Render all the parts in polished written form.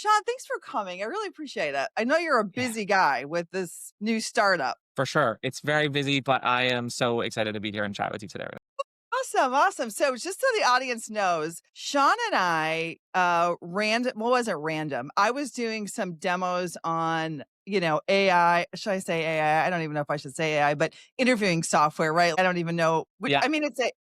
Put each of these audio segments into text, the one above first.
Sean, thanks for coming. I really appreciate it. I know you're a Yeah, busy guy with this new startup. for sure. It's very busy, but I am so excited to be here and chat with you today. Awesome, awesome. So just so the audience knows, Sean and I random well, wasn't random. I was doing some demos on, AI. Should I say AI? I don't even know if I should say AI, but interviewing software, right? I don't even know which Yeah. I mean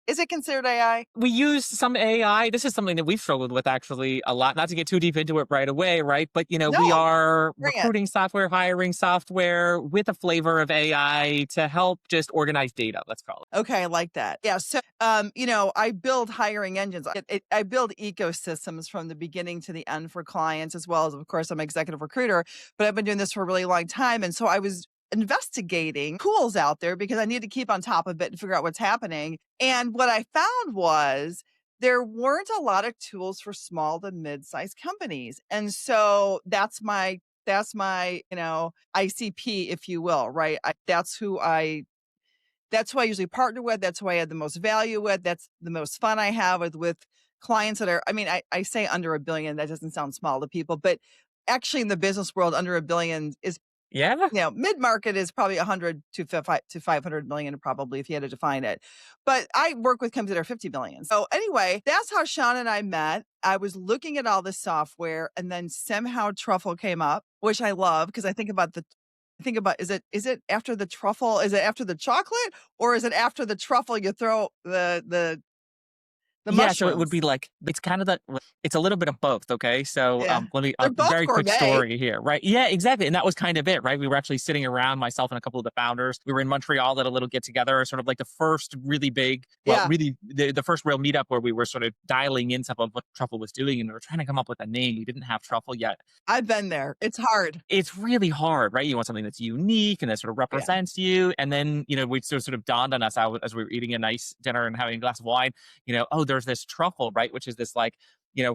is it considered AI? We use some AI. This is something that we've struggled with actually a lot, not to get too deep into it right away, right? But, we No, are bring it. recruiting software, hiring software with a flavor of AI to help just organize data, let's call it. Okay, I like that. Yeah. So, I build hiring engines. I build ecosystems from the beginning to the end for clients, as well as, of course, I'm an executive recruiter, but I've been doing this for a really long time. And so I was investigating tools out there because I need to keep on top of it and figure out what's happening. And what I found was there weren't a lot of tools for small to mid-sized companies. And so that's my, ICP, if you will, right? That's who I usually partner with. That's who I add the most value with. That's the most fun I have with clients that are, I mean, I say under a billion, that doesn't sound small to people, but actually in the business world, under a billion is, Yeah. mid-market is probably 100 to 500 million, probably, if you had to define it. But I work with companies that are 50 million. So anyway, that's how Sean and I met. I was looking at all the software and then somehow Truffle came up, which I love because I think about is it after the truffle? Is it after the chocolate or is it after the truffle you throw the Yeah, so it would mushrooms? be like it's kind of it's a little bit of both, okay? So Yeah. let me They're both very quick gourmet. story here, right? Yeah, exactly. And that was kind of it, right? We were actually sitting around, myself and a couple of the founders. We were in Montreal at a little get together, sort of like the first really big, well, Yeah. really the first real meetup where we were sort of dialing in some of what Truffle was doing, and we were trying to come up with a name. We didn't have Truffle yet. I've been there. It's hard. It's really hard, right? You want something that's unique and that sort of Yeah. represents you. And then, we sort of dawned on us as we were eating a nice dinner and having a glass of wine, oh, there's this truffle, right? Which is this like,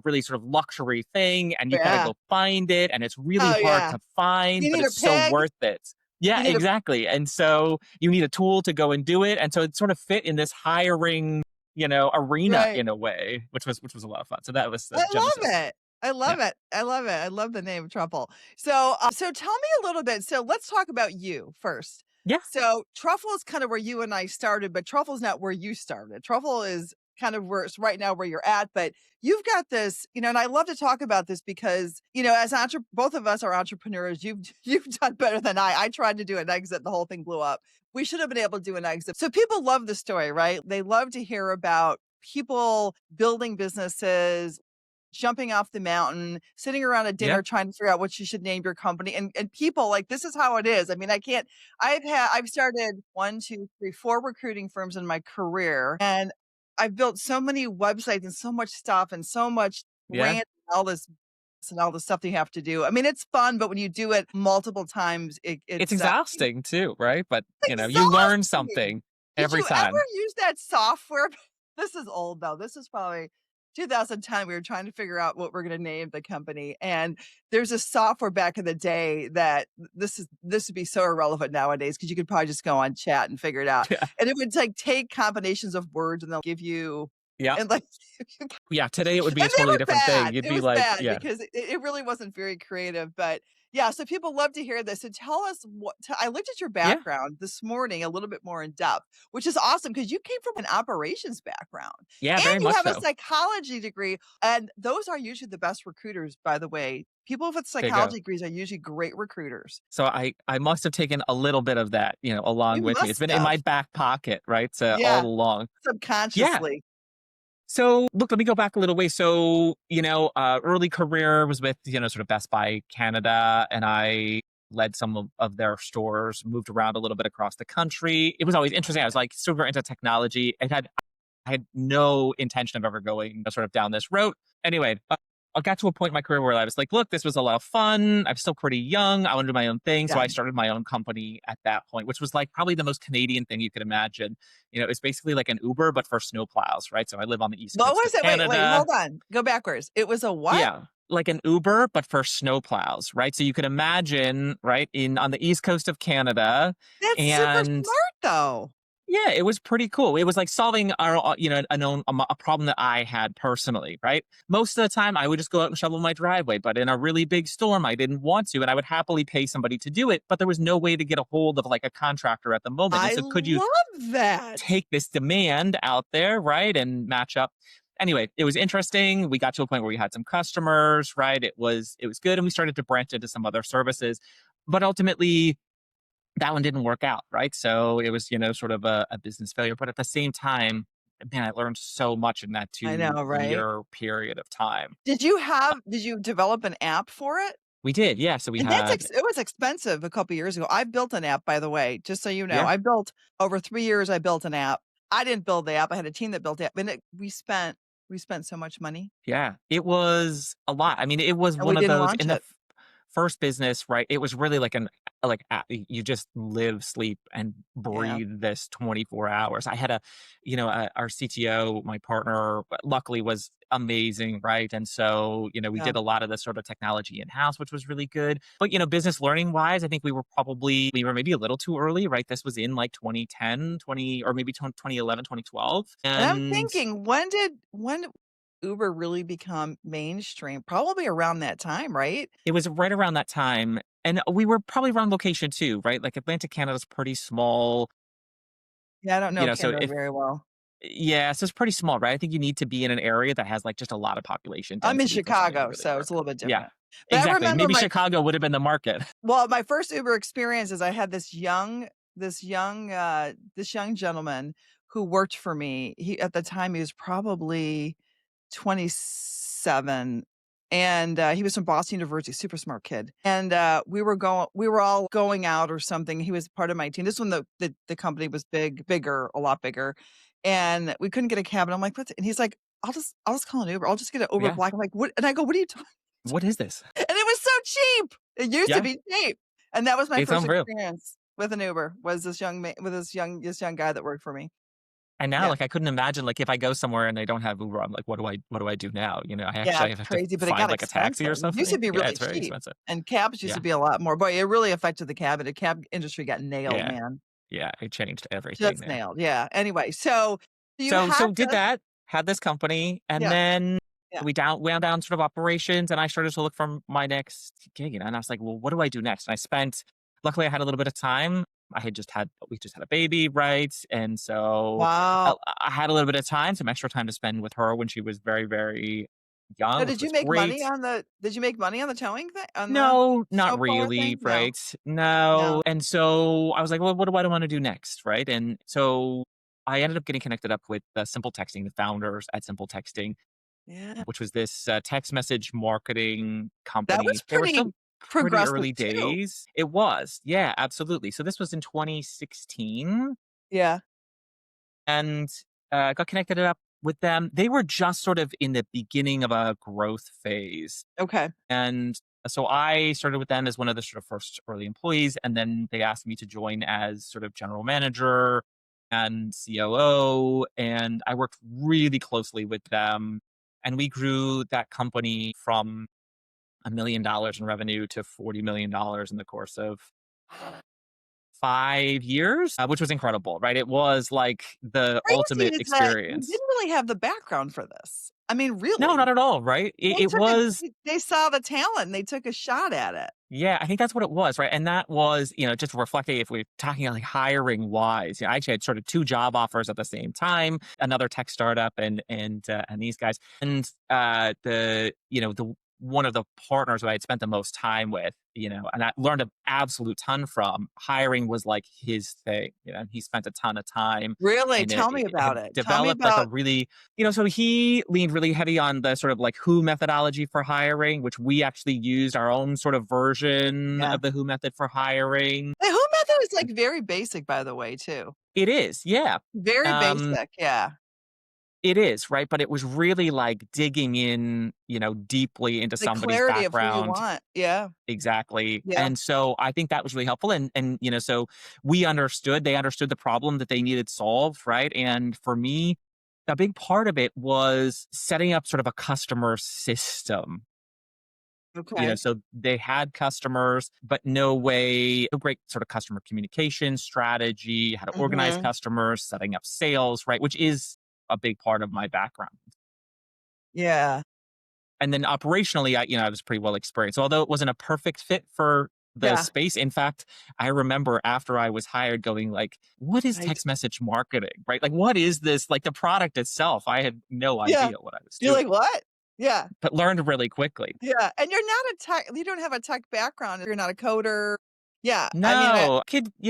really sort of luxury thing. And you got to Yeah. go find it. And it's really Oh, hard yeah. to find, You but need a it's so pig. worth it. You Yeah, need a exactly. And so you need a tool to go and do it. And so it sort of fit in this hiring, arena right. in a way, which was a lot of fun. So that was the I love genesis. it. I Yeah. love it. I love it. I love the name Truffle. So tell me a little bit. So let's talk about you first. Yeah. So Truffle is kind of where you and I started, but Truffle's not where you started. Truffle is kind of where it's right now where you're at, but you've got this, and I love to talk about this because, as both of us are entrepreneurs, you've done better than I. I tried to do an exit, the whole thing blew up. We should have been able to do an exit. So people love the story, right? They love to hear about people building businesses, jumping off the mountain, sitting around a Yeah. dinner trying to figure out what you should name your company. And people like this is how it is. I mean, I've started 4 recruiting firms in my career. And I've built so many websites and so much stuff and so much Yeah. brand and all the stuff that you have to do. I mean, it's fun, but when you do it multiple times, It's it's exhausting too, right? But, you learn exhausting. something Did every you ever time. use that software? This is old though. This is probably 2010. We were trying to figure out what we're going to name the company. And there's a software back in the day that this would be so irrelevant nowadays because you could probably just go on chat and figure it out. Yeah. And it would like take combinations of words and they'll give you Yeah. and like Yeah, today it would be and a they totally were different thing. bad. You'd It be was like, bad yeah. because it really wasn't very creative, but yeah, so people love to hear this. So tell us I looked at your Yeah. background this morning a little bit more in depth, which is awesome because you came from an operations background Yeah, and very you much have a so. psychology degree. And those are usually the best recruiters, by the way. People with There you go. psychology degrees are usually great recruiters. So I must have taken a little bit of that, along You with me. It's must been in have. my back pocket, right? So all Yeah, along. Yeah. subconsciously. So look, let me go back a little way. So, early career was with, sort of Best Buy Canada, and I led some of their stores, moved around a little bit across the country. It was always interesting. I was like super into technology. I had no intention of ever going sort of down this road. Anyway, I got to a point in my career where I was like, look, this was a lot of fun. I'm still pretty young. I want to do my own thing. So Yeah. I started my own company at that point, which was like probably the most Canadian thing you could imagine. It's basically like an Uber, but for snowplows, right? So I live on the east What coast of was it? Wait, Canada. hold on. Go backwards. It was a what? Yeah. Like an Uber, but for snowplows, right? So you could imagine, right, on the east coast of Canada. That's super And smart though. Yeah, it was pretty cool. It was like solving a problem that I had personally, right? Most of the time, I would just go out and shovel my driveway, but in a really big storm, I didn't want to, and I would happily pay somebody to do it, but there was no way to get a hold of like a contractor at the moment. And I so, could you love that. take this demand out there, right, and match up? Anyway, it was interesting. We got to a point where we had some customers, right? It was good, and we started to branch into some other services, but ultimately that one didn't work out, right? So it was, sort of a business failure. But at the same time, man, I learned so much in that I two know, right? year period of time. Did you develop an app for it? We did, yeah. So we And that's had, it was expensive a couple years ago. I built an app, by the way, just so you know. yeah, I built over 3 years, I built an app. I didn't build the app. I had a team that built the app, and we spent so much money, yeah. It was a lot. I mean, it was and we one of didn't those launch in the it. first business, right? It was really like you just live, sleep, and Yeah, breathe this 24 hours. I had our CTO, my partner, luckily was amazing, right? And so, we yeah. did a lot of the sort of technology in house, which was really good. But, business learning wise, I think we were maybe a little too early, right? This was in like 2010, 20, or maybe 2011, 2012. And I'm And thinking, when did Uber really become mainstream? Probably around that time, right? it was right around that time. And we were probably wrong location too, right? Like Atlantic Canada's pretty small, Yeah, I don't know so Canada if very well. yeah, so it's pretty small, right? I think you need to be in an area that has like just a lot of population I'm in density for something to Chicago, really so it's work. a little bit Yeah, different. But I exactly. remember Maybe my Chicago would have been the market. well, my first Uber experience is I had this young gentleman who worked for me. He at the time, he was probably 27, and, he was from Boston University, super smart kid, and, we were all going out or something. He was part of my team. This one, the company was bigger, a lot bigger, and we couldn't get a cab, and I'm like, "What's" and he's like, I'll just call an Uber. I'll just get an Uber Yeah. Black." I'm like, "What?" And I go, "What are you talking?" What is this? And it was so cheap. It used to Yeah, be cheap. And that was my it's first unreal. experience with an Uber, was this young ma with this young guy that worked for me. And now, Yeah. like, I couldn't imagine, like, if I go somewhere and they don't have Uber, I'm like, what do I do now? I Yeah, actually it's have to crazy, but it find got like a taxi expensive. or It used to something. be Yeah, really it's very cheap, expensive. and cabs used to Yeah, be a lot more. Boy, it really affected the cab, and the cab industry got nailed, yeah, man. yeah. It changed everything Just there. nailed, yeah. Anyway, so you had So did this that, had this company, and yeah, then yeah, we wound down sort of operations, and I started to look for my next gig, and I was like, well, what do I do next? And luckily, I had a little bit of time. We just had a baby, right? And so wow. I had a little bit of time, some extra time to spend with her when she was very, very Now young, which was did you make money on the towing thing on the no, not snowplower really, thing? No, right? No. no. And so I was like, well, what do I want to do next? Right. And so I ended up getting connected up with SimpleTexting, the founders at SimpleTexting, Yeah. which was this text message marketing That company. was They were pretty still pretty progressive early too. days. It was. Yeah, absolutely. So this was in 2016, Yeah. and got connected up with them. They were just sort of in the beginning of a growth phase. Okay. And so I started with them as one of the sort of first early employees. And then they asked me to join as sort of general manager and COO. And I worked really closely with them. And we grew that company from $1 million in revenue to $40 million in the course of 5 years, which was incredible, right? It was like the Crazy ultimate is that you didn't experience. really have the background for this. I mean, No, really. not at all, right? It, They it took a was they saw the talent and they took a shot at it. Yeah, I think that's what it was, right? And that was, just reflecting if we're talking like hiring wise. I actually had sort of two job offers at the same time, another tech startup and these guys. And the one of the partners who I had spent the most time with, and I learned an absolute ton from. Hiring was like his thing, and he spent a ton of time Really? and Tell me it about had it. Tell me developed like a about really so he leaned really heavy on the sort of like who methodology for hiring, which we actually used our own sort of version yeah. of the who method for hiring. The Who method is, like, very basic, by the way, too. It is, yeah. Very Um, basic, yeah. it is, right? But it was really like digging in, deeply into The somebody's clarity of who you background. want. Yeah, Exactly. yeah. And so I think that was really helpful. And so they understood the problem that they needed solved, right? And for me, a big part of it was setting up sort of a customer system. Okay. So they had customers, but no great sort of customer communication strategy, how to organize Mhm. customers, setting up sales, right? Which is a big part of my background. Yeah. And then operationally, I was pretty well experienced, although it wasn't a perfect fit for the Yeah. space. In fact, I remember after I was hired going like, what is Right. text message marketing, right? Like, what is this? Like the product itself, I had no Yeah. idea what I was You're doing, like, "What?" Yeah. but learned really quickly. Yeah, and you're not a tech you don't have a tech background, you're not a coder. Yeah, I mean,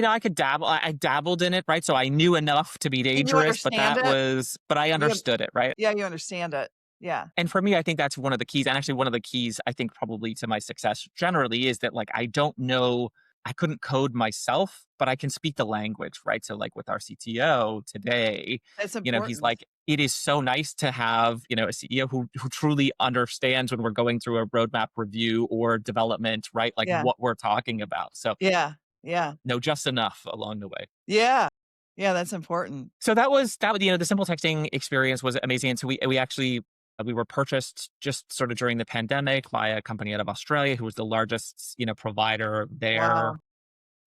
No, I could dabble. I dabbled in it, right? So I knew enough to be can you dangerous, understand it? but I You have understood it, right? yeah, you understand it. Yeah. And for me, I think that's one of the keys. And actually, one of the keys I think probably to my success generally is that like I don't know, I couldn't code myself, but I can speak the language, right? So like with our CTO today, That's he's important. like, it is so nice to have, a CEO who truly understands when we're going through a roadmap review or development, right? Like Yeah. what we're talking about. So Yeah. Yeah. no, just enough along the way. Yeah. Yeah, that's important. So that was the simple texting experience was amazing. And so we actually we were purchased just sort of during the pandemic by a company out of Australia who was the largest, provider there, Wow.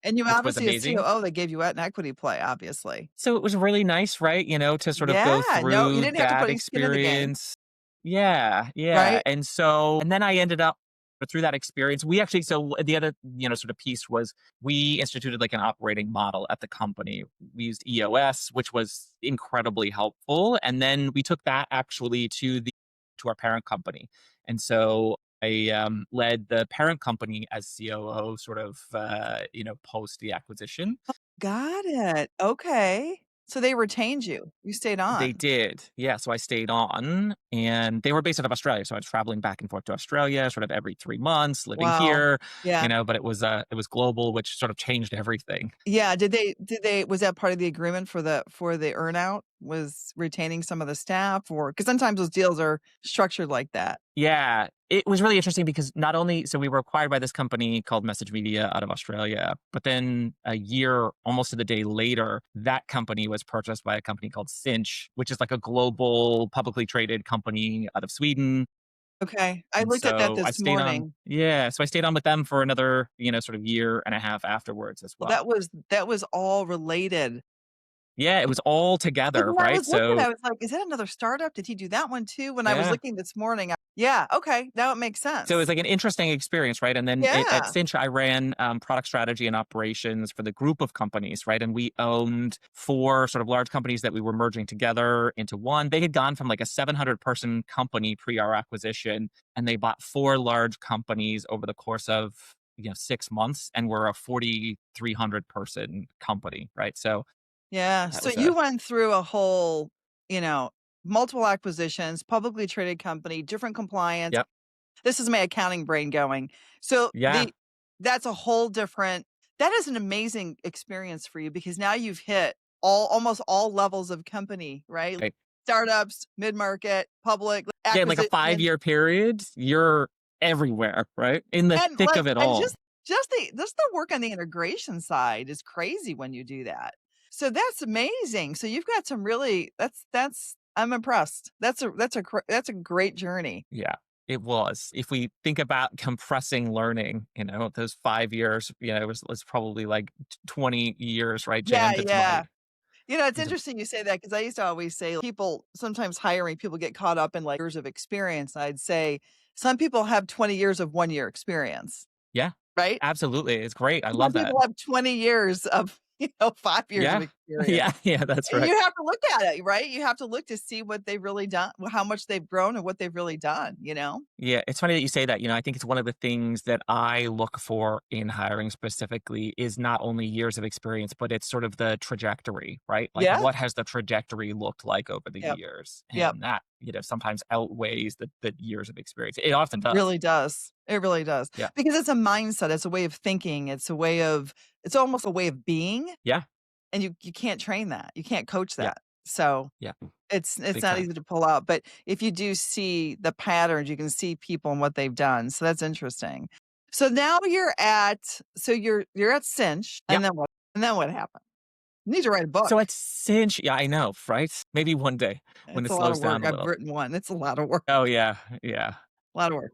And you which was obviously a amazing. COO, they gave you an equity play, obviously. So it was really nice, right? To sort of go Yeah, no, you through didn't have to put that any skin in the game, experience. Yeah, yeah. right? And then I ended up but through that experience, we actually so the other, sort of piece was we instituted like an operating model at the company. We used EOS, which was incredibly helpful. And then we took that actually to our parent company. And so I led the parent company as COO, sort of, post the acquisition. Got it. Okay. So they retained you. You stayed They on. did. Yeah, so I stayed on, and they were based out of Australia, so I was traveling back and forth to Australia sort of every 3 months, living Wow. here, Yeah. but it was global, which sort of changed everything. Yeah, did they was that part of the agreement for the earn out? Was retaining some of the staff or because sometimes those deals are structured like that. Yeah, it was really interesting because not only so we were acquired by this company called Message Media out of Australia, but then a year, almost to the day later, that company was purchased by a company called Cinch, which is like a global publicly traded company out of Sweden. Okay. I And looked at that so I this stayed on morning. yeah, so I stayed on with them for another, sort of year and a half afterwards as Well, well. that was all related. Yeah, it was all Because together, when I right? was looking, So I was like, "Is that another startup? Did he do that one too?" When I was yeah. looking this morning, yeah, okay, now it makes So it was sense. like an interesting experience, right? And then at Yeah. Cinch, I ran product strategy and operations for the group of companies, right? And we owned four sort of large companies that we were merging together into one. They had gone from like a 700-person company pre our acquisition, and they bought four large companies over the course of 6 months, and we're a 4,300-person company, right? So Yeah, that so was you a went through a whole, you know, multiple acquisitions, publicly traded company, different compliance. yep, This is my accounting brain going. So yeah, that's a whole different that is an amazing experience for you because now you've hit almost all levels of company, right? right. Startups, mid-market, public, Yeah, in like a acquisition, 5-year period, you're everywhere, right? In the and thick like of it and all. just the work on the integration side is crazy when you do that. So that's amazing. So you've got some really that's I'm impressed. That's a great journey. Yeah, it was. If we think about compressing learning, those 5 years, it was probably like 20 years, right, Yeah, jammed into my yeah. It's into interesting you say that because I used to always say people sometimes hiring people get caught up in like years of experience. I'd say some people have 20 years of 1 year experience, Yeah, right? absolutely. It's great. I Some love that. people have 20 years of, 5 years of Yeah. experience. Yeah, yeah, that's And right. you have to look at it, right? You have to look to see what they've really done, how much they've grown and what they've really done, you know? Yeah, it's funny that you say that. I think it's one of the things that I look for in hiring specifically is not only years of experience, but it's sort of the trajectory, right? Like, Yeah. what has the trajectory looked like over the Yep. years? Yep. And that, sometimes outweighs the years of experience. It often does. Really does. It really does. Yeah. Because it's a mindset, it's a way of thinking, it's almost a way of being, Yeah. and you can't train that. You can't coach Yeah. that. So Yeah. it's Big not time. easy to pull out, but if you do see the patterns, you can see people and what they've done. So that's interesting. So now you're at Cinch, Yeah. and then what? And then what happened? You need to write a book. So at Cinch, yeah, I know, right? Maybe one day when It's it a lot of slows work. down a I've little. written one. It's a lot of work. Oh yeah, yeah. A lot of work.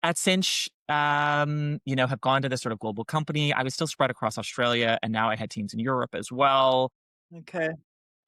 At Cinch, have gone to this sort of global company. I was still spread across Australia, and now I had teams in Europe as well. Okay.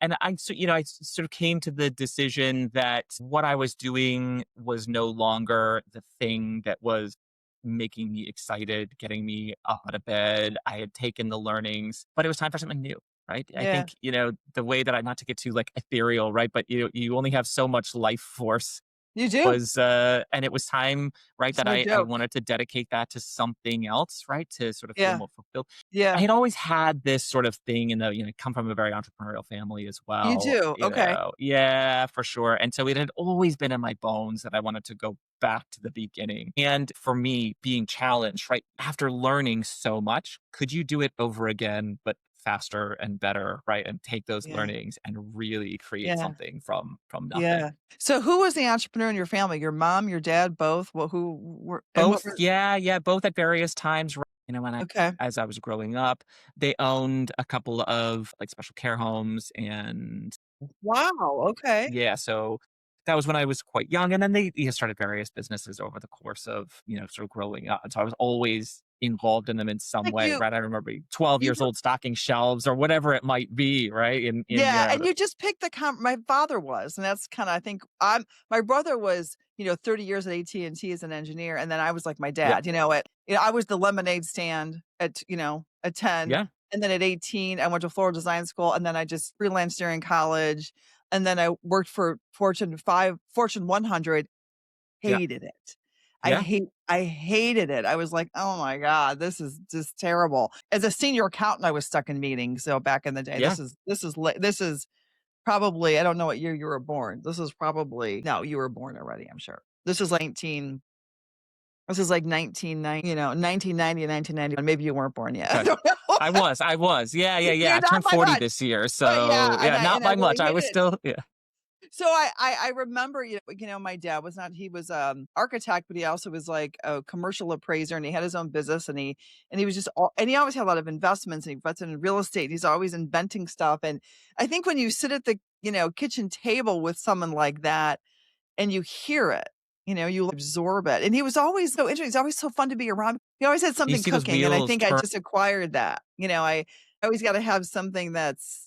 And I sort of came to the decision that what I was doing was no longer the thing that was making me excited, getting me up out of bed. I had taken the learnings, but it was time for something new, right? I Yeah. think, the way that not to get too like ethereal, right? But you only have so much life force You do. was and it was time, right, It's that no I joke. wanted to dedicate that to something else, right, to sort of feel Yeah. more fulfilled. I Yeah. had always had this sort of thing come from a very entrepreneurial family as You well, do. Okay. yeah, for sure. And so it had always been in my bones that I wanted to go back to the beginning. And for me, being challenged, right, after learning so much, could you do it over again but faster and better, right, and take those Yeah. learnings and really create Yeah. something from nothing. Yeah. So who was the entrepreneur in your family? Your mom, your dad, both? Well, who were and what Both, were yeah, both at various times, when okay. as I was growing up, they owned a couple of, like, special care homes, and Wow, okay. yeah, so that was when I was quite young, and then they, started various businesses over the course of, sort of growing up, and so I was always involved in them in some Like way, right? I remember being 12 you years old stocking shelves or whatever it might be, right? yeah, and you just picked my father was, and that's kinda I think my brother was, 30 years at AT&T as an engineer, and then I was like my Yep, dad, I was the lemonade stand at 10, yeah, and then at 18, I went to Florida Design School, and then I just freelanced during college, and then I worked for Fortune 100, yeah, hated it. yeah, I hated it. I was like, "Oh my god, this is just terrible." As a senior accountant, I was stuck in meetings, so back in the day, yeah, this is probably I don't know what year you were born. This is probably no, you were born already, I'm sure. This is like 1990 and 1991. Maybe you weren't born yet. I okay. don't know. I was, yeah, yeah, yeah, You're I not turned by 40 much, this year, but yeah, so, yeah, not and I by really much, I hated was it. still yeah, So I remember, my dad was not he was, architect, but he also was like a commercial appraiser, and he had his own business, and he was just all and he always had a lot of investments, and he invested in real estate. He's always inventing stuff, and I think when you sit at the, kitchen table with someone like that and you hear it, you absorb it, and he was always so interesting. He's always so fun to be around. He always had you something see those cooking, and I wheels think I turn. just acquired that. I always gotta have something that's,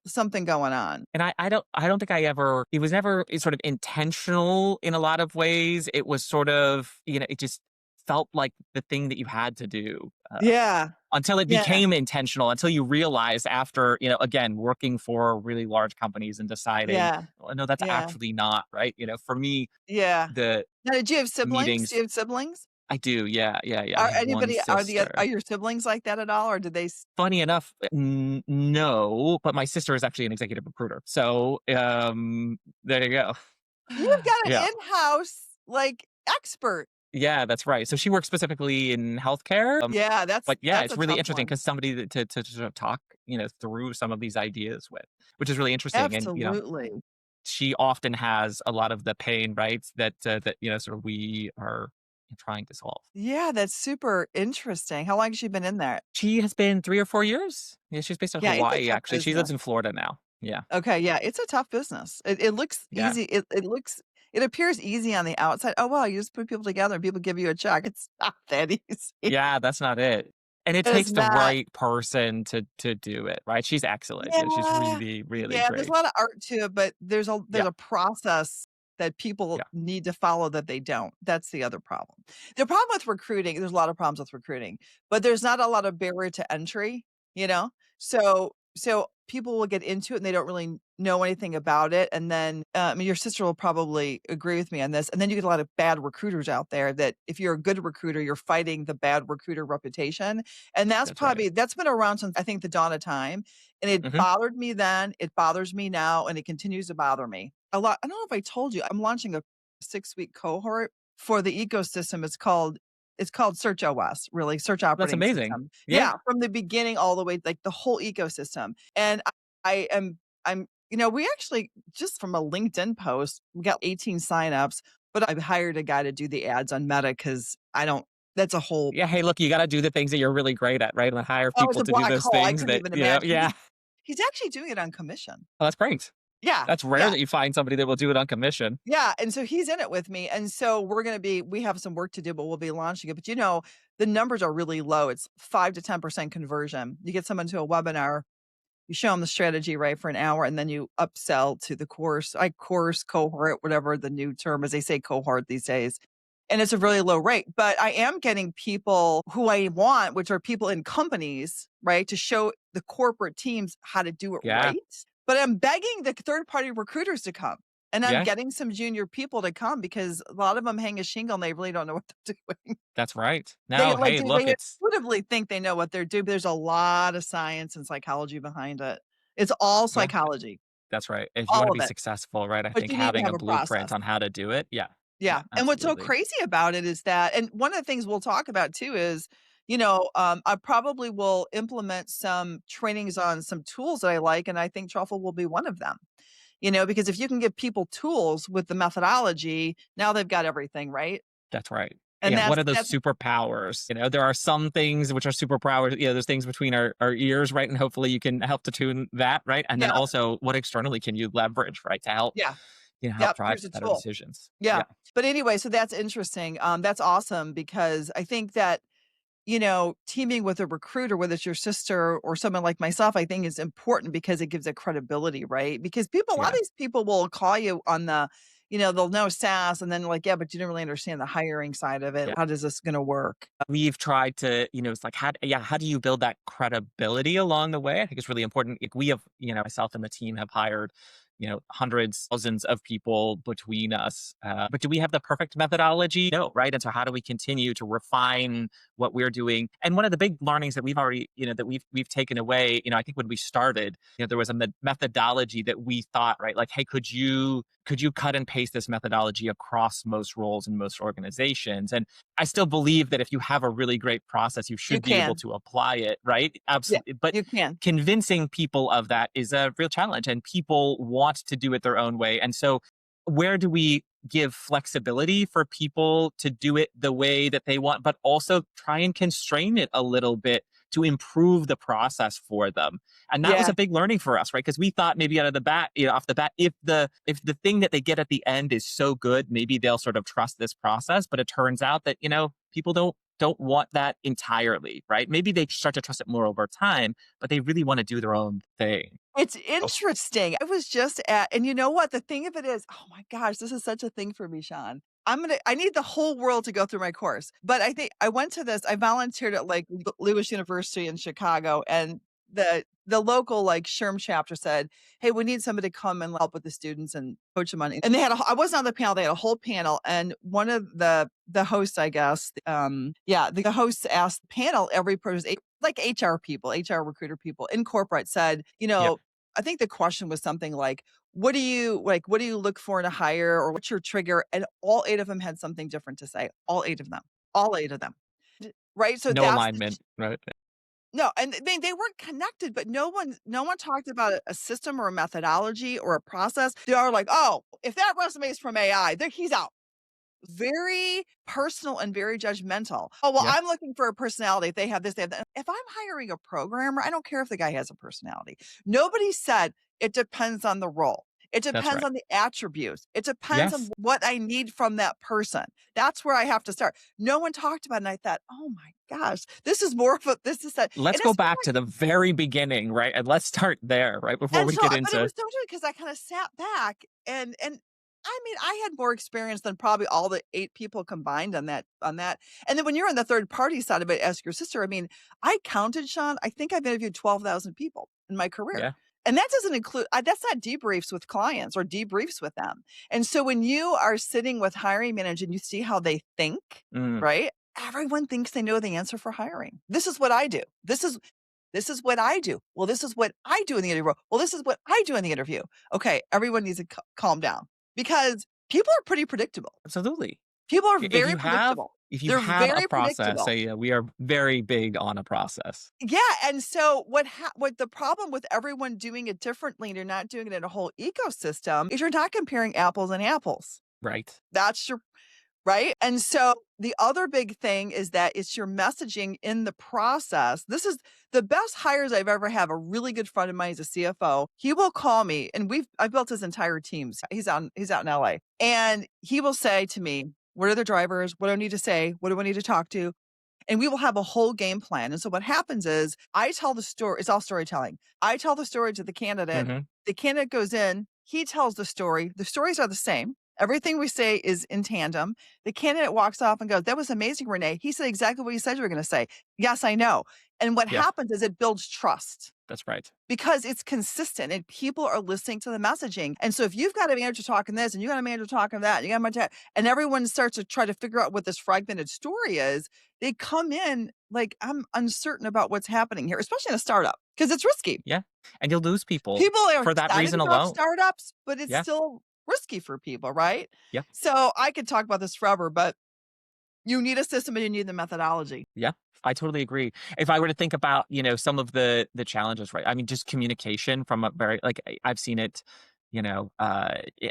something going on. And I don't think I ever it was never sort of intentional in a lot of ways. It was sort of, it just felt like the thing that you had to do, Yeah. until it Yeah. became intentional, until you realize after, again, working for really large companies and deciding, Yeah. "Well, no, that's Yeah. actually not," right? For me, Yeah. the Now, did you have siblings? Do meetings you have siblings? I do, yeah, yeah, yeah. I have one Are sister. your siblings like that at all, or did they Funny enough, no, but my sister is actually an executive recruiter. So, there you go. you've got Yeah. an in-house, like, expert. Yeah, that's right. So she works specifically in healthcare. Yeah, But yeah, that's it's a really tough interesting one. because somebody to sort of talk, through some of these ideas with, which is really interesting. And, Absolutely. she often has a lot of the pain, right? That, sort of we are trying to solve. Yeah, that's super interesting. How long has she been in there? She has been 3 or 4 years. Yeah, she's based in Yeah, it's a Hawaii, tough actually. She lives business. in Florida now. Yeah. Okay, yeah, it's a tough business. It looks Yeah. easy. It appears easy on the outside. Oh, wow, you just put people together and people give you a check. It's not that easy. Yeah, that's not it. And it It is takes the not. right person to do it, right? She's excellent. Yeah, she's Yeah. really, really Yeah, there's a great. lot of art to it, but there's Yeah. a process that people Yeah. need to follow that they don't. That's the other problem. The problem with recruiting, there's a lot of problems with recruiting, but there's not a lot of barrier to entry, you know? So people will get into it and they don't really know anything about it. And then your sister will probably agree with me on this. And then you get a lot of bad recruiters out there that if you're a good recruiter, you're fighting the bad recruiter reputation. And That's right. that's been around since I think the dawn of time. And it Mhm. bothered me then, it bothers me now, and it continues to bother me a lot. I don't know if I told you, I'm launching a 6-week cohort for the ecosystem. It's called Search OS, really, Search That's Operating amazing. System. Yeah. Yeah, from the beginning all the way, like the whole ecosystem. And I am I'm we actually just from a LinkedIn post, we got 18 signups, but I've hired a guy to do the ads on Meta because I don't that's a whole Yeah, hey, look, you gotta do the things that you're really great at, right? And hire that was people a to do black those hole. I things couldn't that, even imagine. yeah. He's actually doing it on commission. Oh, that's great. Yeah, That's rare yeah. that you find somebody that will do it on commission. Yeah, and so he's in it with me, and so we have some work to do, but we'll be launching it, but, the numbers are really low. It's 5 to 10% conversion. You get someone to a webinar, you show them the strategy, right, for an hour, and then you upsell to the course, cohort, whatever the new term is. They say cohort these days, and it's a really low rate, but I am getting people who I want, which are people in companies, right, to show the corporate teams how to do it Yeah. right, but I'm begging the third-party recruiters to come, and I'm Yeah. getting some junior people to come because a lot of them hang a shingle, and they really don't know what they're doing. That's right. They, No, like, hey, do look, they it's intuitively think they know what they're doing, but there's a lot of science and psychology behind it. It's all yeah, psychology, that's right. If you want all to of be it, successful, right, I but think you need to having have a a blueprint process. on how to do it. Yeah. Yeah, Yeah, and what's so absolutely. crazy about it is that and one of the things we'll talk about too is, I probably will implement some trainings on some tools that I like, and I think Truffle will be one of them. Because if you can give people tools with the methodology, now they've got everything, right? That's right. And Yeah, what that's are those that's superpowers? There are some things which are superpowers, there's things between our ears, right? And hopefully you can help to tune that, right? And then yeah, also what externally can you leverage, right, to help, yeah, help yep, drive here's a better tool. decisions. Yeah. Yeah. But anyway, so that's interesting. That's awesome because I think that teaming with a recruiter, whether it's your sister or someone like myself, I think is important because it gives it credibility, right? Because a lot of Yeah. these people will call you on they'll know SaaS and then like, yeah, but you didn't really understand the hiring side of it. Yeah. How does this going to work? We've tried to, it's like, how do you build that credibility along the way? I think it's really important. Like we have, myself and the team have hired, hundreds, thousands of people between us. But do we have the perfect methodology? No, right? And so how do we continue to refine what we're doing? And one of the big learnings that we've already, that we've taken away, I think when we started, there was a methodology that we thought, right? Like, hey, could you cut and paste this methodology across most roles and most organizations? And I still believe that if you have a really great process, you You should be able can. to apply it, right? Yeah, Absolutely. But you can. convincing people of that is a real challenge, and people want to do it their own way. And so, where do we give flexibility for people to do it the way that they want, but also try and constrain it a little bit to improve the process for them? And that was Yeah. a big learning for us, right? Because we thought maybe out of the bat, off the bat, if the thing that they get at the end is so good, maybe they'll sort of trust this process. But it turns out that people don't want that entirely, right? Maybe they start to trust it more over time, but they really want to do their own thing. It's Oh, interesting. I was just and you know what? The thing of it is, oh my gosh, this is such a thing for me, Sean. I need the whole world to go through my course. But I think I went to this, I volunteered at like Lewis University in Chicago and the local like SHRM chapter said, "Hey, we need somebody to come and help with the students and coach them on." And they had I wasn't on the panel, they had a whole panel and one of the hosts, I guess, the hosts asked the panel every person like HR people, HR recruiter people in corporate said, yeah. I think the question was something like, what do you look for in a hire or what's your trigger? And all 8 of them had something different to say. All 8 of them. All 8 of them. Right? So No that's alignment, right? no, and they weren't connected, but no one talked about a system or a methodology or a process. They are like, "Oh, if that resume is from AI, then he's out." Very personal and very judgmental. "Oh, well, Yeah, I'm looking for a personality. If they have this, they have that." If I'm hiring a programmer, I don't care if the guy has a personality. Nobody said it depends on the role. It that's depends right. on the attributes. It depends on Yes. what I need from that person. That's where I have to start. No one talked about it, and I thought, "Oh my gosh, this is that." Let's And go it's back to the very beginning, right? And let's start there, right? Before and we so get but it into was so true because I kinda sat back and I mean, I had more experience than probably all the 8 people combined on that, and then when you're on the third party side of it, ask your sister, I mean, I counted, Sean, I think I've interviewed 12,000 people in my career, yeah. and that doesn't include that's not debriefs with clients or debriefs with them, and so when you are sitting with hiring manager and you see how they think, Mm, right? Everyone thinks they know the answer for hiring. This is what I do. This is what I do. Well, this is what I do in the interview. Well, this is what I do in the interview. Okay, everyone needs to calm down because people are pretty predictable. absolutely. People are If very you have predictable. if you They're have a very process, predictable. say we are very big on a process, Yeah, and so what the problem with everyone doing it differently and you're not doing it in a whole ecosystem is you're not comparing apples and apples. right? That's your right? And so the other big thing is that it's your messaging in the process. This is the best hires I've ever had. A really good friend of mine is a CFO. He will call me, and I built his entire team. He's out in LA. And he will say to me, what are the drivers? What do I need to say? What do I need to talk to? And we will have a whole game plan. And so what happens is I tell the story, it's all storytelling. I tell the story to Hmm. the candidate goes in, he tells the story. The stories are the same. Everything we say is in tandem. The candidate walks off and goes, that was amazing, Renee. He said exactly what you said you were going to say. Yes, I know. And what Yeah, happens is it builds trust that's right. because it's consistent and people are listening to the messaging. And so if you've got a manager talking this and you got a manager talking that, you got a manager, and everyone starts to try to figure out what this fragmented story is, they come in like, I'm uncertain about what's happening here, especially in a startup because it's risky. Yeah, and you'll lose people People are for that excited reason about alone. startups, but it's Yeah, still risky for people, right? yeah, So I could talk about this forever, but you need a system and you need the methodology. yeah. I totally agree. If I were to think about, some of the challenges, right? I mean, just communication from a very like I've seen it,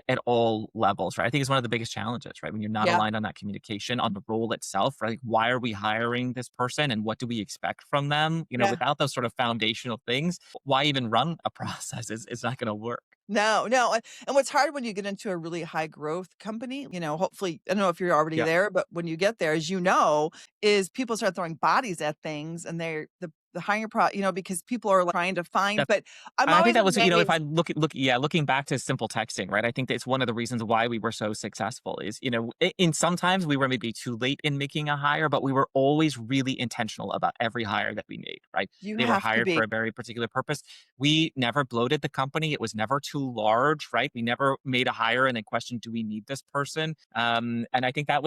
at all levels, right? I think it's one of the biggest challenges, right? When you're not Yeah. aligned on that communication on the role itself, right? Like, why are we hiring this person and what do we expect from them? Yeah. Without those sort of foundational things, why even run a process? It's not going to work. No, no, and what's hard when you get into a really high growth company, hopefully I don't know if you're already Yeah. there, but when you get there, as you know, is people start throwing bodies at things and they're the higher because people are like, trying to find, but I'm And I think always that was, if amazed. I looking back to SimpleTexting, right? I think that's one of the reasons why we were so successful is, in sometimes we were maybe too late in making a hire, but we were always really intentional about every hire that we made, right? You They were have to hired be. for a very particular purpose. We never bloated the company. It was never too large, right? We never made a hire and then questioned, do we need this person? And I think that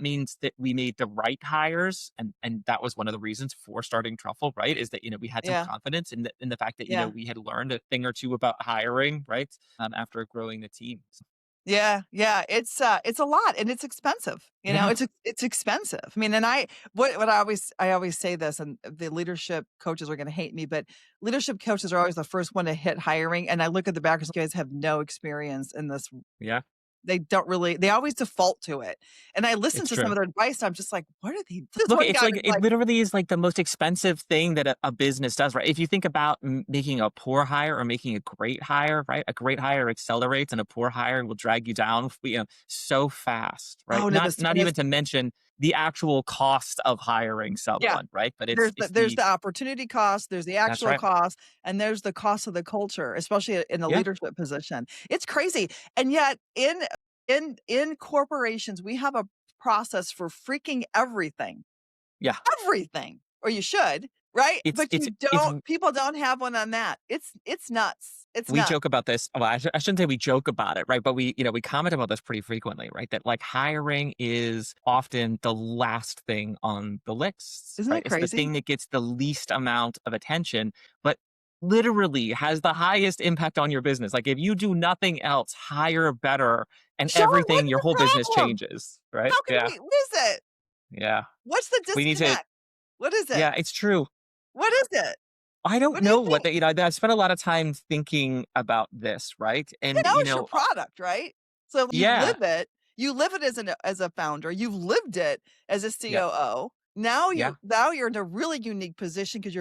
means that we made the right hires. And that was one of the reasons for starting Truffle, right? Is that, we had some Yeah. confidence in the fact that, Yeah. we had learned a thing or two about hiring, right? After growing the team. So, Yeah, yeah, it's a lot and it's expensive. yeah. It's expensive. I mean, and what I always say this, and the leadership coaches are going to hate me, but leadership coaches are always the first one to hit hiring. And I look at the backers, you guys have no experience in this. Yeah. They don't really. They always default to it. And I listen It's to some true. of their advice, and I'm just like, what are they? This Look, one it's guy like was it like, literally is like the most expensive thing that a business does, right? If you think about making a poor hire or making a great hire, right? A great hire accelerates, and a poor hire will drag you down, so fast, right? oh, to the Not even to mention the actual cost of hiring yeah. someone, right? But it's There's the the opportunity cost, there's the that's actual right. cost, and there's the cost of the culture, especially in a Yeah, leadership position. It's crazy. And yet in corporations, we have a process for freaking everything. yeah. Everything. Or you should, right? It's But it's it's people don't have one on that. It's nuts. It's we nuts. joke about this. Well, I shouldn't say we joke about it, right? But we comment about this pretty frequently, right? That like hiring is often the last thing on the list, Isn't right? that It's the crazy? thing that gets the least amount of attention, but literally has the highest impact on your business. Like if you do nothing else, hire better and Sean, everything, what's your the whole business problem? changes, right? How can Yeah. we what is it? Yeah. What's the We need to, disconnect? What is it? yeah, it's true. What is it? I don't What do you know what think? that, I've spent a lot of time thinking about this, right? And, It's your product, right? So yeah, you live it as a founder, you've lived it as a yeah, COO. yeah. Now you're in a really unique position because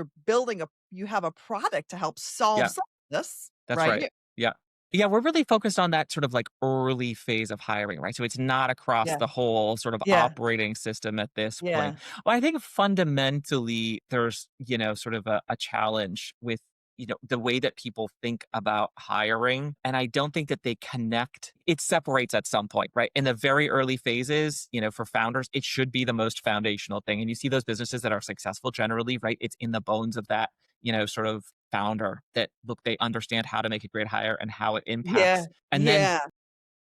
you have a product to help solve Yeah, some of this, that's right. right? Yeah. Yeah, we're really focused on that sort of like early phase of hiring, right? So it's not across Yeah. the whole sort of Yeah. operating system at this point. Yeah. Well, I think fundamentally there's, sort of a challenge with, the way that people think about hiring. And I don't think that they connect. It separates at some point, right? In the very early phases, for founders, it should be the most foundational thing. And you see those businesses that are successful generally, right? It's in the bones of that sort of founder that look, they understand how to make a great hire and how it Yeah. impacts. And then Yeah.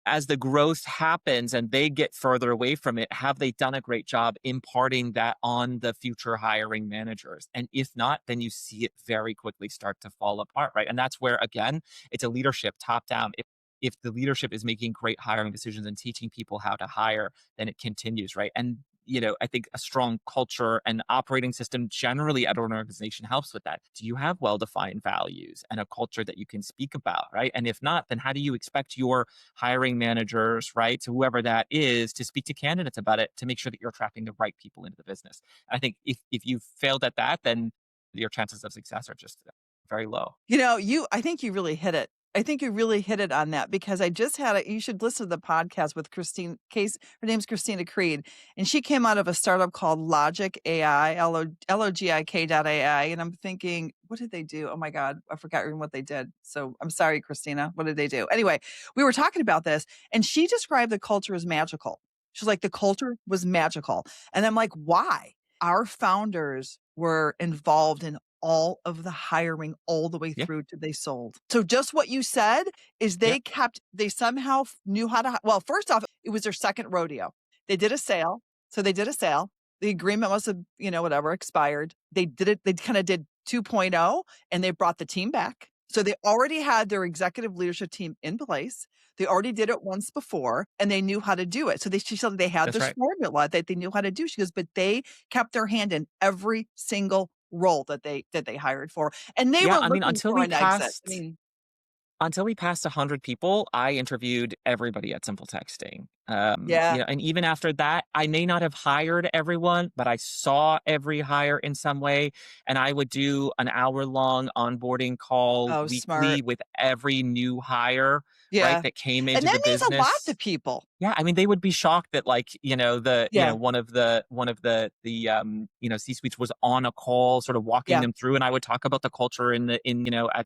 as the growth happens and they get further away from it, have they done a great job imparting that on the future hiring managers? And if not, then you see it very quickly start to fall apart, right? And that's where, again, it's a leadership top down. If the leadership is making great hiring decisions and teaching people how to hire, then it continues, right? And I think a strong culture and operating system generally at an organization helps with that. Do you have well-defined values and a culture that you can speak about, right? And if not, then how do you expect your hiring managers, right, to whoever that is, to speak to candidates about it to make sure that you're attracting the right people into the business? I think if you failed at that, then your chances of success are just very low. I think you really hit it. I think you really hit it on that because I just had you should listen to the podcast with Christine Case. Her name's Christina Creed, and she came out of a startup called Logic AI, LOGIK.ai. And I'm thinking, what did they do? Oh my God, I forgot even what they did. So I'm sorry, Christina. What did they do? Anyway, we were talking about this, and she described the culture as magical. She's like, the culture was magical. And I'm like, why? Our founders were involved in all of the hiring all the way Yeah. through to they sold. So just what you said is Yeah. they somehow knew how to, well, first off, it was their second rodeo. They did a sale. So they did a sale. The agreement must have, whatever, expired. They did it. They kind of did 2.0 and they brought the team back. So they already had their executive leadership team in place. They already did it once before and they knew how to do it. So she said they had That's this right. formula that they knew how to do. She goes, but they kept their hand in every single role that they hired for, and they Yeah, were I mean, looking for an exit. I mean, until we passed 100 people, I interviewed everybody at SimpleTexting. yeah. And even after that, I may not have hired everyone, but I saw every hire in some way. And I would do an hour-long onboarding call Oh, weekly smart. with every new hire, right, Yeah. that came And into that the means a lot to business. people. Yeah, I mean, they would be shocked that Yeah. one of the C-suites was on a call sort of walking Yeah. them through, and I would talk about the culture at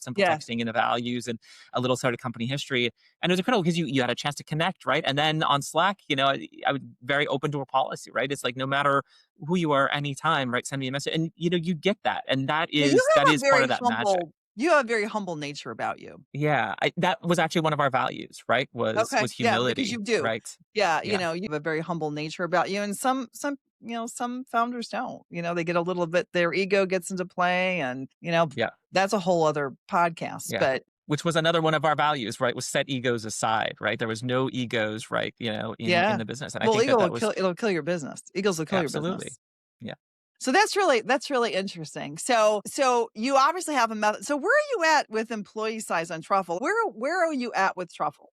Simple Yeah. Texting and the values and a little sort of company history. And it was incredible because you had a chance to connect, right? And then on Slack, I was very open to a policy, right? It's like no matter who you are anytime, right? Send me a message. And you get that. And that Yeah, you is that have a is part very of that magic. humble nature about you. Yeah. That was actually one of our values, right? Was Okay. Yeah, because humility, you do. right? Yeah, Yeah. you have a very humble nature about you, and some founders don't. They get a little bit their ego gets into play, and, Yeah. that's a whole other podcast, Yeah. but Which was another one of our values, right? Was set egos aside, right? There was no egos, right? In yeah. the business. And I Well, think ego will that was it'll kill your business. Egos will kill your absolutely. business. Yeah. So that's really interesting. So you obviously have a method. So where are you at with employee size on Truffle? Where are you at with Truffle?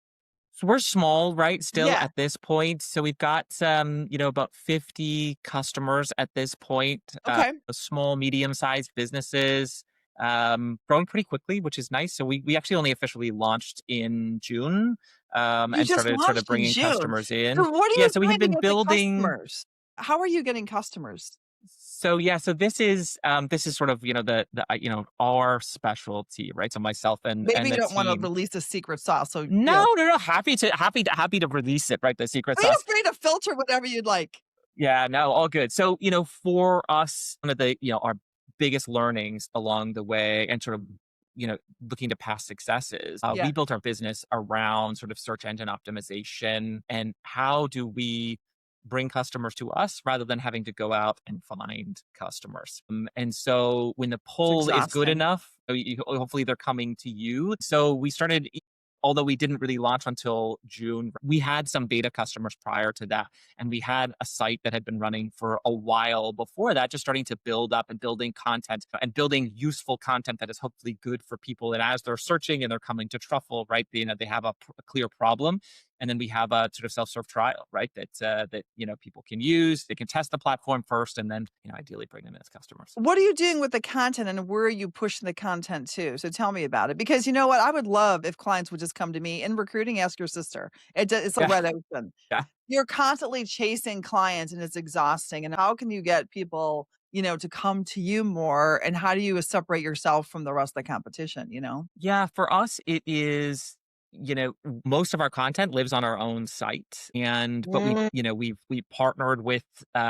So we're small, right? Still Yeah. at this point. So we've got about 50 customers at this point, Okay. small, medium-sized businesses, growing pretty quickly, which is nice. So we actually only officially launched in June, You and just started sort of launched in bringing June. customers in. So what are Yeah. you So we doing had to been get the building. customers? How are you getting customers? So yeah, so this is sort of our specialty, right? So myself and Maybe you the don't want to team. release the secret sauce. So, No, no, no. Happy to release it, right? The secret feel sauce. free to filter whatever you'd like. Yeah, no, all good. So, for us, one of the, our biggest learnings along the way and sort of, looking to past successes, we Yeah. built our business around sort of search engine optimization and how do we bring customers to us rather than having to go out and find customers. And so when the It's pull is good exhausting. enough, hopefully they're coming to you. So we started, although we didn't really launch until June, we had some beta customers prior to that. And we had a site that had been running for a while before that, just starting to build up and building content and building useful content that is hopefully good for people. And as they're searching and they're coming to Truffle, right, they have a clear problem. And then we have a sort of self-serve trial, right, that people can use. They can test the platform first, and then ideally bring them in as customers. What are you doing with the content and where are you pushing the content to? So tell me about it. Because you know what? I would love if clients would just come to me in recruiting, ask your sister. It's a Yeah, red ocean. yeah. You're constantly chasing clients and it's exhausting. And how can you get people, to come to you more? And how do you separate yourself from the rest of the competition? Yeah, for us, it is, most of our content lives on our own site. But Mm. we've partnered with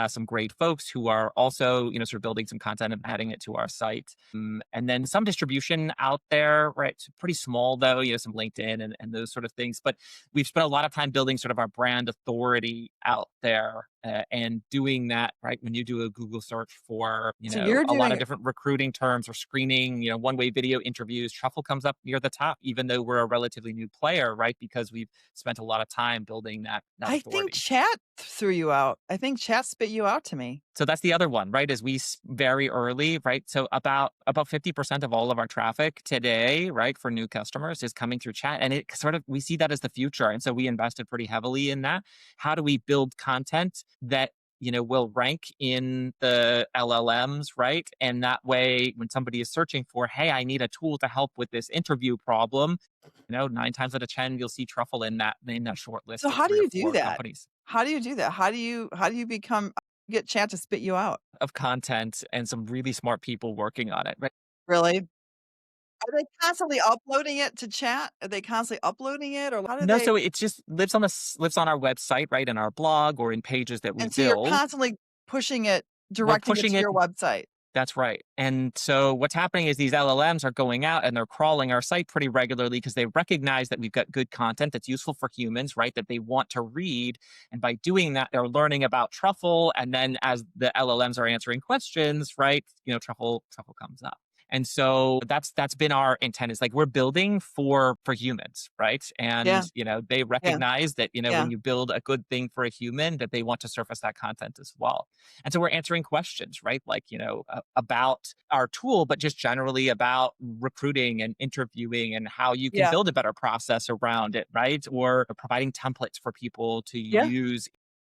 some great folks who are also, sort of building some content and adding it to our site. And then some distribution out there, right? It's pretty small though, some LinkedIn and those sort of things. But we've spent a lot of time building sort of our brand authority out there. and doing that, right, when you do a Google search for, So you're a lot of doing different recruiting terms or screening, one-way video interviews, Truffle comes up near the top, even though we're a relatively new player, right? Because we've spent a lot of time building that I think authority. chat threw you out. I think chat spit you out to me. So that's the other one, right? Is very early, right? So about 50% of all of our traffic today, right, for new customers is coming through chat, and it sort of we see that as the future, and so we invested pretty heavily in that. How do we build content that will rank in the LLMs, right? And that way, when somebody is searching for, hey, I need a tool to help with this interview problem, 9 times out of 10, you'll see Truffle in that short So list of how do three or you do four that? companies How do you do that? How do you become get chat to spit you out? of content and some really smart people working on it, right? Really? Are they constantly uploading it to chat? Are they constantly uploading it, or how do No, they so it just lives on our website, right, in our blog or in pages that we and so you're build. constantly pushing it, We're directing it pushing to it. your website. That's right. And so what's happening is these LLMs are going out and they're crawling our site pretty regularly because they recognize that we've got good content that's useful for humans, right? That they want to read. And by doing that, they're learning about Truffle. And then as the LLMs are answering questions, right, Truffle comes up. And so that's been our intent, is like we're building for humans, right? And Yeah, they yeah, recognize that yeah. when you build a good thing for a human, that they want to surface that content as well. And so we're answering questions, right? Like, about our tool, but just generally about recruiting and interviewing and how you can Yeah. build a better process around it, right? Or providing templates for people to Yeah. use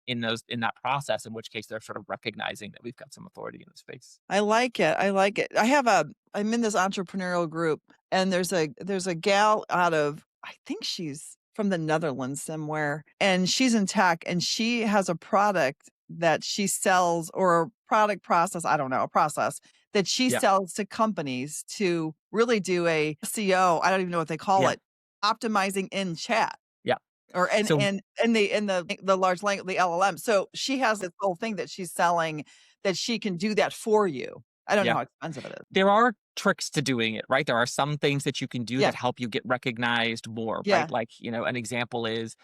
in that process, in which case they're sort of recognizing that we've got some authority in the space. I like it, I like it. I'm in this entrepreneurial group, and there's a gal out of I think she's from the Netherlands somewhere, and she's in tech, and she has a product that she sells, or a product process, I don't know, a process that she Yeah. sells to companies to really do a SEO, I don't even know what they call Yeah. it, optimizing in chat. Yeah. Or and So and and the large language, the LLM. So she has this whole thing that she's selling that she can do that for you. I don't know yeah, how expensive it is. there are tricks to doing it, right? There are some things that you can do Yeah, that help you get recognized more, right? yeah, Like, an example is,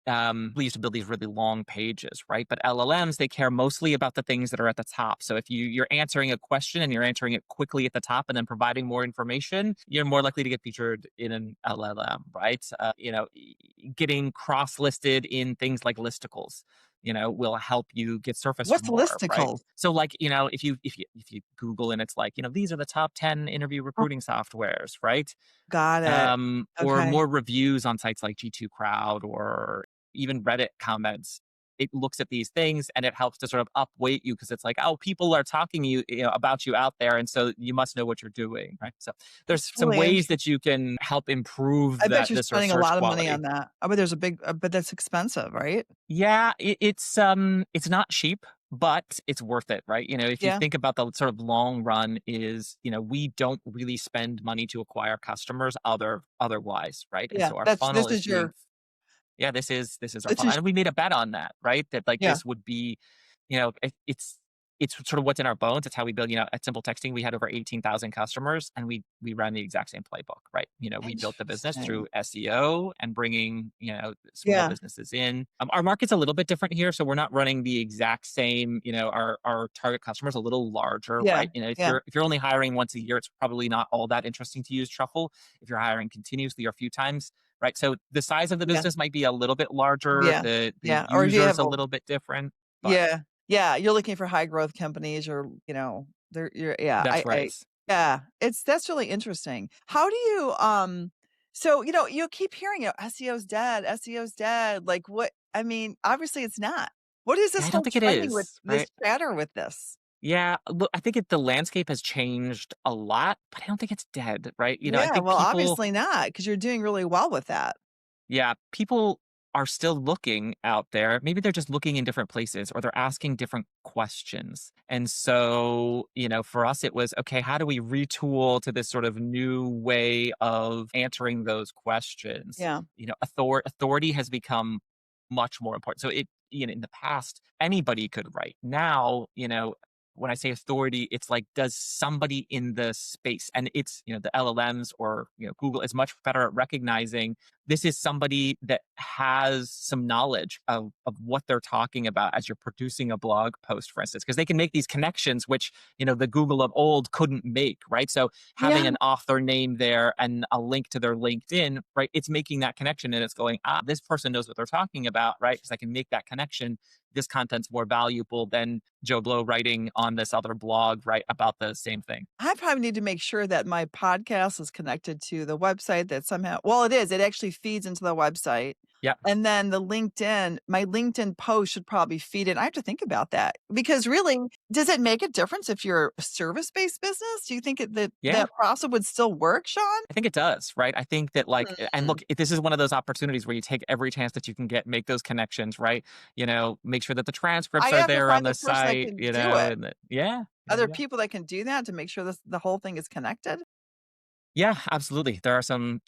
we used to build these really long pages, right? But LLMs, they care mostly about the things that are at the top. So if you're answering a question and you're answering it quickly at the top and then providing more information, you're more likely to get featured in an LLM, right? Getting cross-listed in things like listicles, will help you get surfaced what's more, right? listicles? So like, if you Google and it's like, these are the top 10 interview Oh, recruiting softwares, right? got it. Or Okay. more reviews on sites like G2 Crowd or even Reddit comments. It looks at these things and it helps to sort of upweight you because it's like, oh, people are talking about you out there, and so you must know what you're doing, right? So there's That's some really ways interesting. that you can help improve I bet that you're this sort of spending a search lot of money quality. on that. I bet there's a big but that's expensive, right? Yeah, it's not cheap, but it's worth it, right? If you Yeah, think about the sort of long run, is we don't really spend money to acquire customers otherwise, right? And yeah. so our That's funnel this is is being your yeah, this is our this fun, is and we made a bet on that, right? That like yeah, this would be, it's sort of what's in our bones. It's how we build. At SimpleTexting, we had over 18,000 customers, and we ran the exact same playbook, right? We built the business interesting. through SEO and bringing small Yeah, businesses in. Our market's a little bit different here, so we're not running the exact same. Our target customers a little larger, yeah, right? If yeah, you're only hiring once a year, it's probably not all that interesting to use Truffle. If you're hiring continuously or a few times, right? So the size of the yeah, business might be a little bit larger, yeah, the yeah. Or if you users have a a little bit different, but yeah, yeah, you're looking for high growth companies, or, they're you're yeah, that's right. yeah, that's really interesting. How do you, so, you keep hearing, SEO's dead, SEO's dead, like, what I mean, obviously it's not. What is Yeah, this I don't whole think it trending with is, this right? chatter with this? Yeah, look, I think the landscape has changed a lot, but I don't think it's dead, right? I Yeah, think well, people obviously not, because 'cause you're doing really well with that. Yeah, people are still looking out there. Maybe they're just looking in different places or they're asking different questions. And so, for us, it was okay, how do we retool to this sort of new way of answering those questions? Yeah, Authority has become much more important. So, in the past, anybody could write. Now, when I say authority, it's like, does somebody in the space, and it's, the LLMs or, Google is much better at recognizing this is somebody that has some knowledge of what they're talking about as you're producing a blog post, for instance, because they can make these connections, which, the Google of old couldn't make, right? So having Yeah. an author name there and a link to their LinkedIn, right? It's making that connection and it's going, this person knows what they're talking about, right? Because I can make that connection. This content's more valuable than Joe Blow writing on this other blog, right, about the same thing. I probably need to make sure that my podcast is connected to the website that somehow well, it is. It actually feeds into the website. Yeah. And then my LinkedIn post should probably feed it. I have to think about that because really, does it make a difference if you're a service-based business? Do you think Yeah. that process would still work, Sean? I think it does, right? I think that, like, and Hmm. look, this is one of those opportunities where you take every chance that you can get, make those connections, right? Make sure that the I transcripts are have to there on find the the person that site, can do it. and yeah, Are yeah, there yeah. people that can do that to make sure the whole thing is connected? Yeah, absolutely. There are some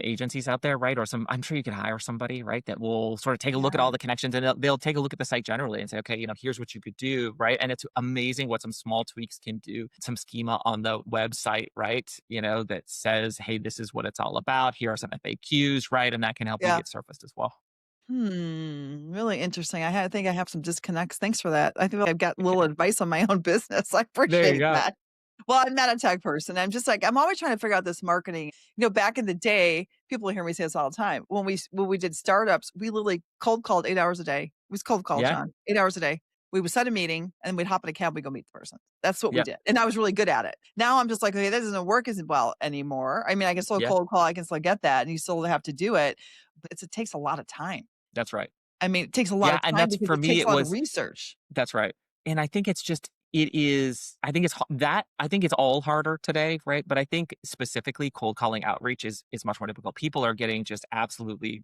agencies out there, right? Or some I'm sure you could hire somebody, right, that will sort of take a look at Yeah. all the connections and they'll take a look at the site generally and say, okay, here's what you could do, right? And it's amazing what some small tweaks can do. Some schema on the website, right? That says, hey, this is what it's all about. Here are some FAQs, right? And that can help you Yeah. get surfaced as well. Really interesting. I think I have some disconnects. Thanks for that. I feel like I've got a little advice on my own business. I There you appreciate go. that. Well, I'm not a tech person. I'm just like, I'm always trying to figure out this marketing. Back in the day, people hear me say this all the time. When we did startups, we literally cold called 8 hours a day. It was cold call, Yeah. Sean, 8 hours a day. We would set a meeting and we'd hop in a cab, we go meet the person. That's what we Yep. did. And I was really good at it. Now I'm just like, okay, that doesn't work as well anymore. I mean, I can still Yeah. cold call, I can still get that, and you still have to do it, but it takes a lot of time. That's right. I mean, it takes a lot Yeah. of And time that's because for it me, takes it a lot of was research. That's right. And I think it's just it is I think it's that I think it's all harder today, right? But I think specifically cold calling outreach is much more difficult. People are getting just absolutely,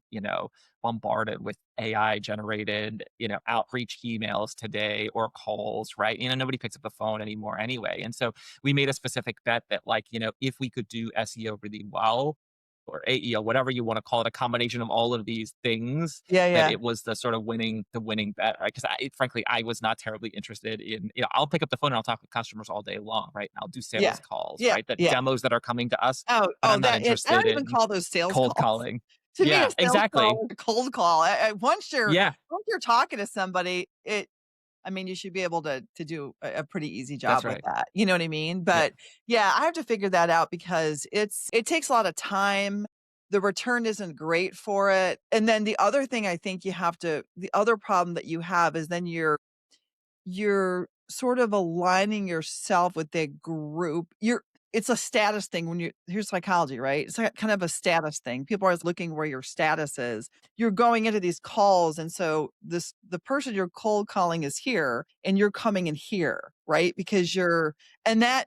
bombarded with AI generated, outreach emails today or calls, right? Nobody picks up the phone anymore anyway. And so we made a specific bet that, like, if we could do SEO really well, or AEO, whatever you want to call it, a combination of all of these things, Yeah, that yeah. it was the winning bet, right? Because frankly, I was not terribly interested in, I'll pick up the phone and I'll talk with customers all day long, right? And I'll do Yeah. sales calls, Yeah, right? The yeah. demos that are coming to us, Oh, but oh, I'm not I interested don't even in call those sales cold calls. calling. To me, a Yeah, sales exactly. call is a cold call. Yeah, Once you're talking to somebody, I mean, you should be able to do a pretty easy that's job with right. that. You know what I mean? Yep. But yeah, I have to figure that out because it takes a lot of time. The return isn't great for it. And then the other thing I think the other problem that you have is then you're sort of aligning yourself with a group. It's a status thing when here's psychology, right? It's like kind of a status thing. People are always looking where your status is. You're going into these calls, and so the person you're cold calling is here, and you're coming in here, right? Because and that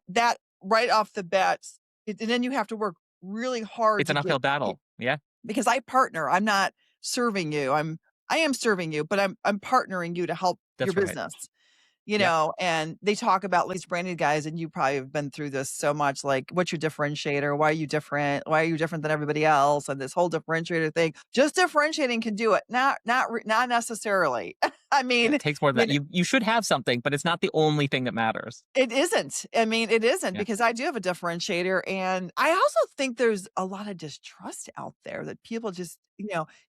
right off the bat, and then you have to work really hard It's to an get uphill battle. Yeah, because I partner. I'm not serving you. I am serving you, but I'm partnering you to help your that's right. business. Yep, And they talk about these branded guys, and you probably have been through this so much, like, what's your differentiator? Why are you different? Why are you different than everybody else? And this whole differentiator thing, just differentiating can do it. Not necessarily. I yeah. mean, It takes more than you that. know, You should have something, but it's not the only thing that matters. it isn't. I mean, it isn't Yeah, because I do have a differentiator. And I also think there's a lot of distrust out there that people just,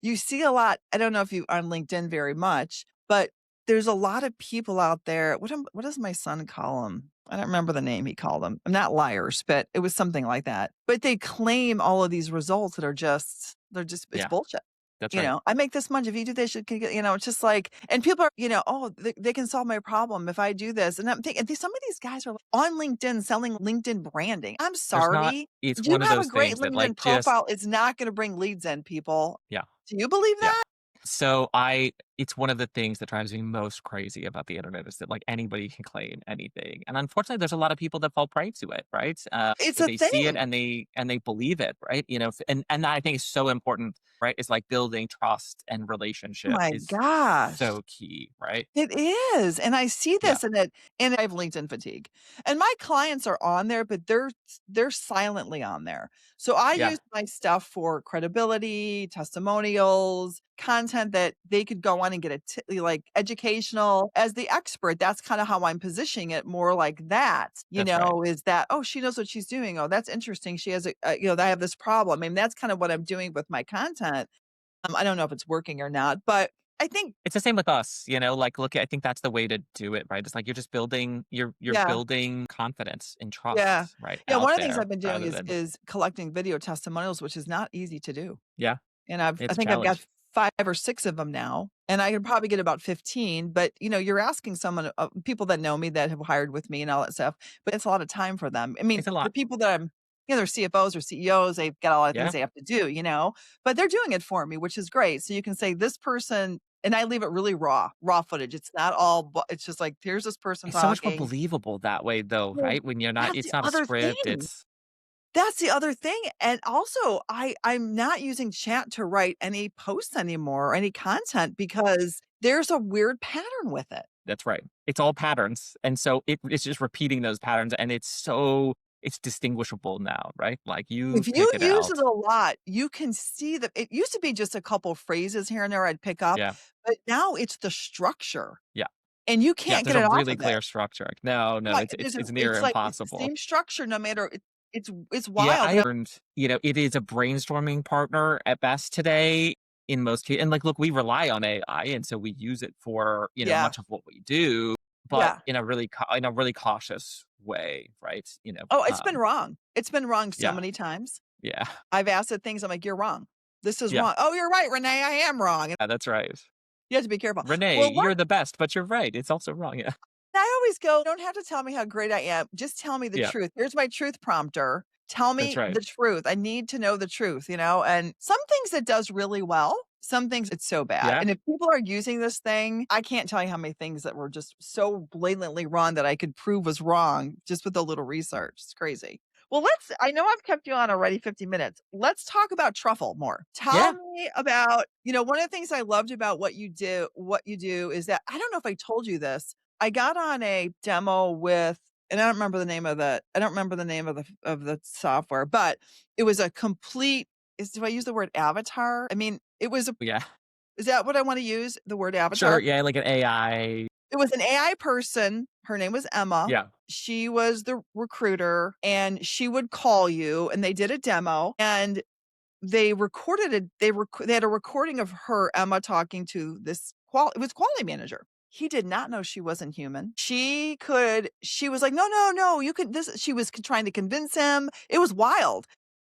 you see a lot. I don't know if you on LinkedIn very much, but there's a lot of people out there. What does my son call them? I don't remember the name he called them. I'm not liars, but it was something like that. But they claim all of these results that it's yeah. bullshit. That's right. I make this much. If you do this, you can get, it's just like, and people are, oh, they can solve my problem if I do this. And I'm thinking, some of these guys are on LinkedIn selling LinkedIn branding. I'm There's not. sorry. It's You one of have a those great things that, like, LinkedIn profile. It's not going to bring leads in, people. yeah. Do you believe Yeah. that? So it's one of the things that drives me most crazy about the internet is that, like, anybody can claim anything, and unfortunately, there's a lot of people that fall prey to it, right? It's That a they see it thing. and they believe it, right? And that I think is so important, right? It's like building trust and Oh relationship my is gosh. so key, right? It is, and I see Yeah, this and I have LinkedIn fatigue, and my clients are on there, but they're silently on there. So I yeah. use my stuff for credibility, testimonials, content that they could go want to get like educational as the expert. That's kind of how I'm positioning it, more like that, That's right. is that, oh, she knows what she's doing. Oh, that's interesting. She has I have this problem. I mean, that's kind of what I'm doing with my content. I don't know if it's working or not, but I think, It's the same with us, like, look, I think that's the way to do it, right? It's like you're just you're yeah. building confidence and Yeah. trust, right, Yeah, out one of the things there I've been doing rather is than is collecting video testimonials, which is not easy to do. yeah, And I it's a think I've got challenge. 5 or 6 of them now, and I can probably get about 15, but, you're asking someone, people that know me that have hired with me and all that stuff, but it's a lot of time for them. I mean, It's a the lot. people that they're CFOs or CEOs, they've got a lot of things Yeah. they have to do, but they're doing it for me, which is great. So you can say this person, and I leave it really raw footage. It's not all, it's just like, here's this person It's so much more talking. believable that way though, Well, right? When you're not that's it's the not a other script, thing. it's That's the other thing, and also, I'm not using chat to write any posts anymore or any content because there's a weird pattern with it. that's right. It's all patterns, and so it's just repeating those patterns, and it's distinguishable now, right? Like, you If you pick it use it out. a lot, you can see that it used to be just a couple phrases here and there I'd pick up, Yeah, but now it's the structure, yeah, and you yeah, can't there's get a it off really of it. clear structure. No, no, Right, it's near it's like it's the impossible. same structure no matter it's Yeah, wild, I learned, it is a brainstorming partner at best today in most cases. And like, look, we rely on AI, and so we use it for, yeah, much of what we do, but yeah. in a really cautious way, right? Oh, it's been wrong. It's been wrong so Yeah, many times. yeah, I've asked it things, I'm like, "You're wrong. This is yeah, wrong." "Oh, you're right, Renee, I am wrong." And yeah, that's right. you have to be careful. Renee, Well, what you're the best, but you're right. It's also wrong. Yeah, I always go, "Don't have to tell me how great I am. Just tell me the yeah, truth. Here's my truth prompter. Tell that's me right. the truth. I need to know the truth?" And some things it does really well. Some things it's so bad. Yeah, And if people are using this thing, I can't tell you how many things that were just so blatantly wrong that I could prove was wrong just with a little research. It's crazy. Well, I know I've kept you on already 50 minutes. Let's talk about Truffle more. Tell yeah, me about, one of the things I loved about what you do is that I don't know if I told you this. I got on a demo with, and I don't remember the name of the software, but it was a complete, do I use the word avatar? I mean, yeah. is that what I want to use? The word Sure. avatar? Yeah, like an AI. It was an AI person. Her name was Emma. Yeah, She was the recruiter, and she would call you, and they did a demo, and they recorded it. They had a recording of her, Emma, talking to this it was quality manager. He did not know she wasn't human. She was like, "No, no, no, you can this," she was trying to convince him. It was wild.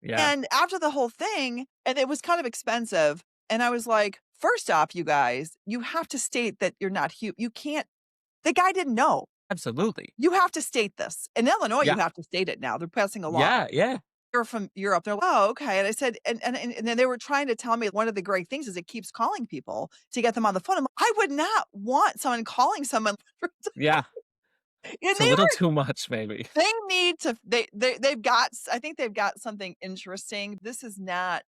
yeah, And after the whole thing, and it was kind of expensive, and I was like, "First off, you guys, you have to state that you're not you can't." The guy didn't know. absolutely. You have to state this. In Illinois, you Yeah, have to state it now. They're passing a law. yeah, yeah, You're from Europe. They're like, "Oh, okay." And I said, and then they were trying to tell me one of the great things is it keeps calling people to get them on the phone. I would not want someone calling someone yeah. and It's a little too much, maybe. they need to they've got I think they've got something interesting. This is not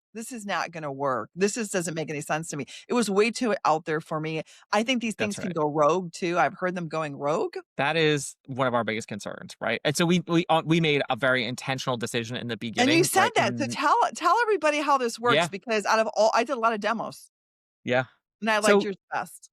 gonna work. This just doesn't make any sense to me. It was way too out there for me. I think these things That's can right. go rogue too. I've heard them going rogue. That is one of our biggest concerns, right? And so we made a very intentional decision in the And you beginning, said right? that, so tell everybody how this works Yeah, because out of all I did a lot of demos, yeah. and I liked So, yours best.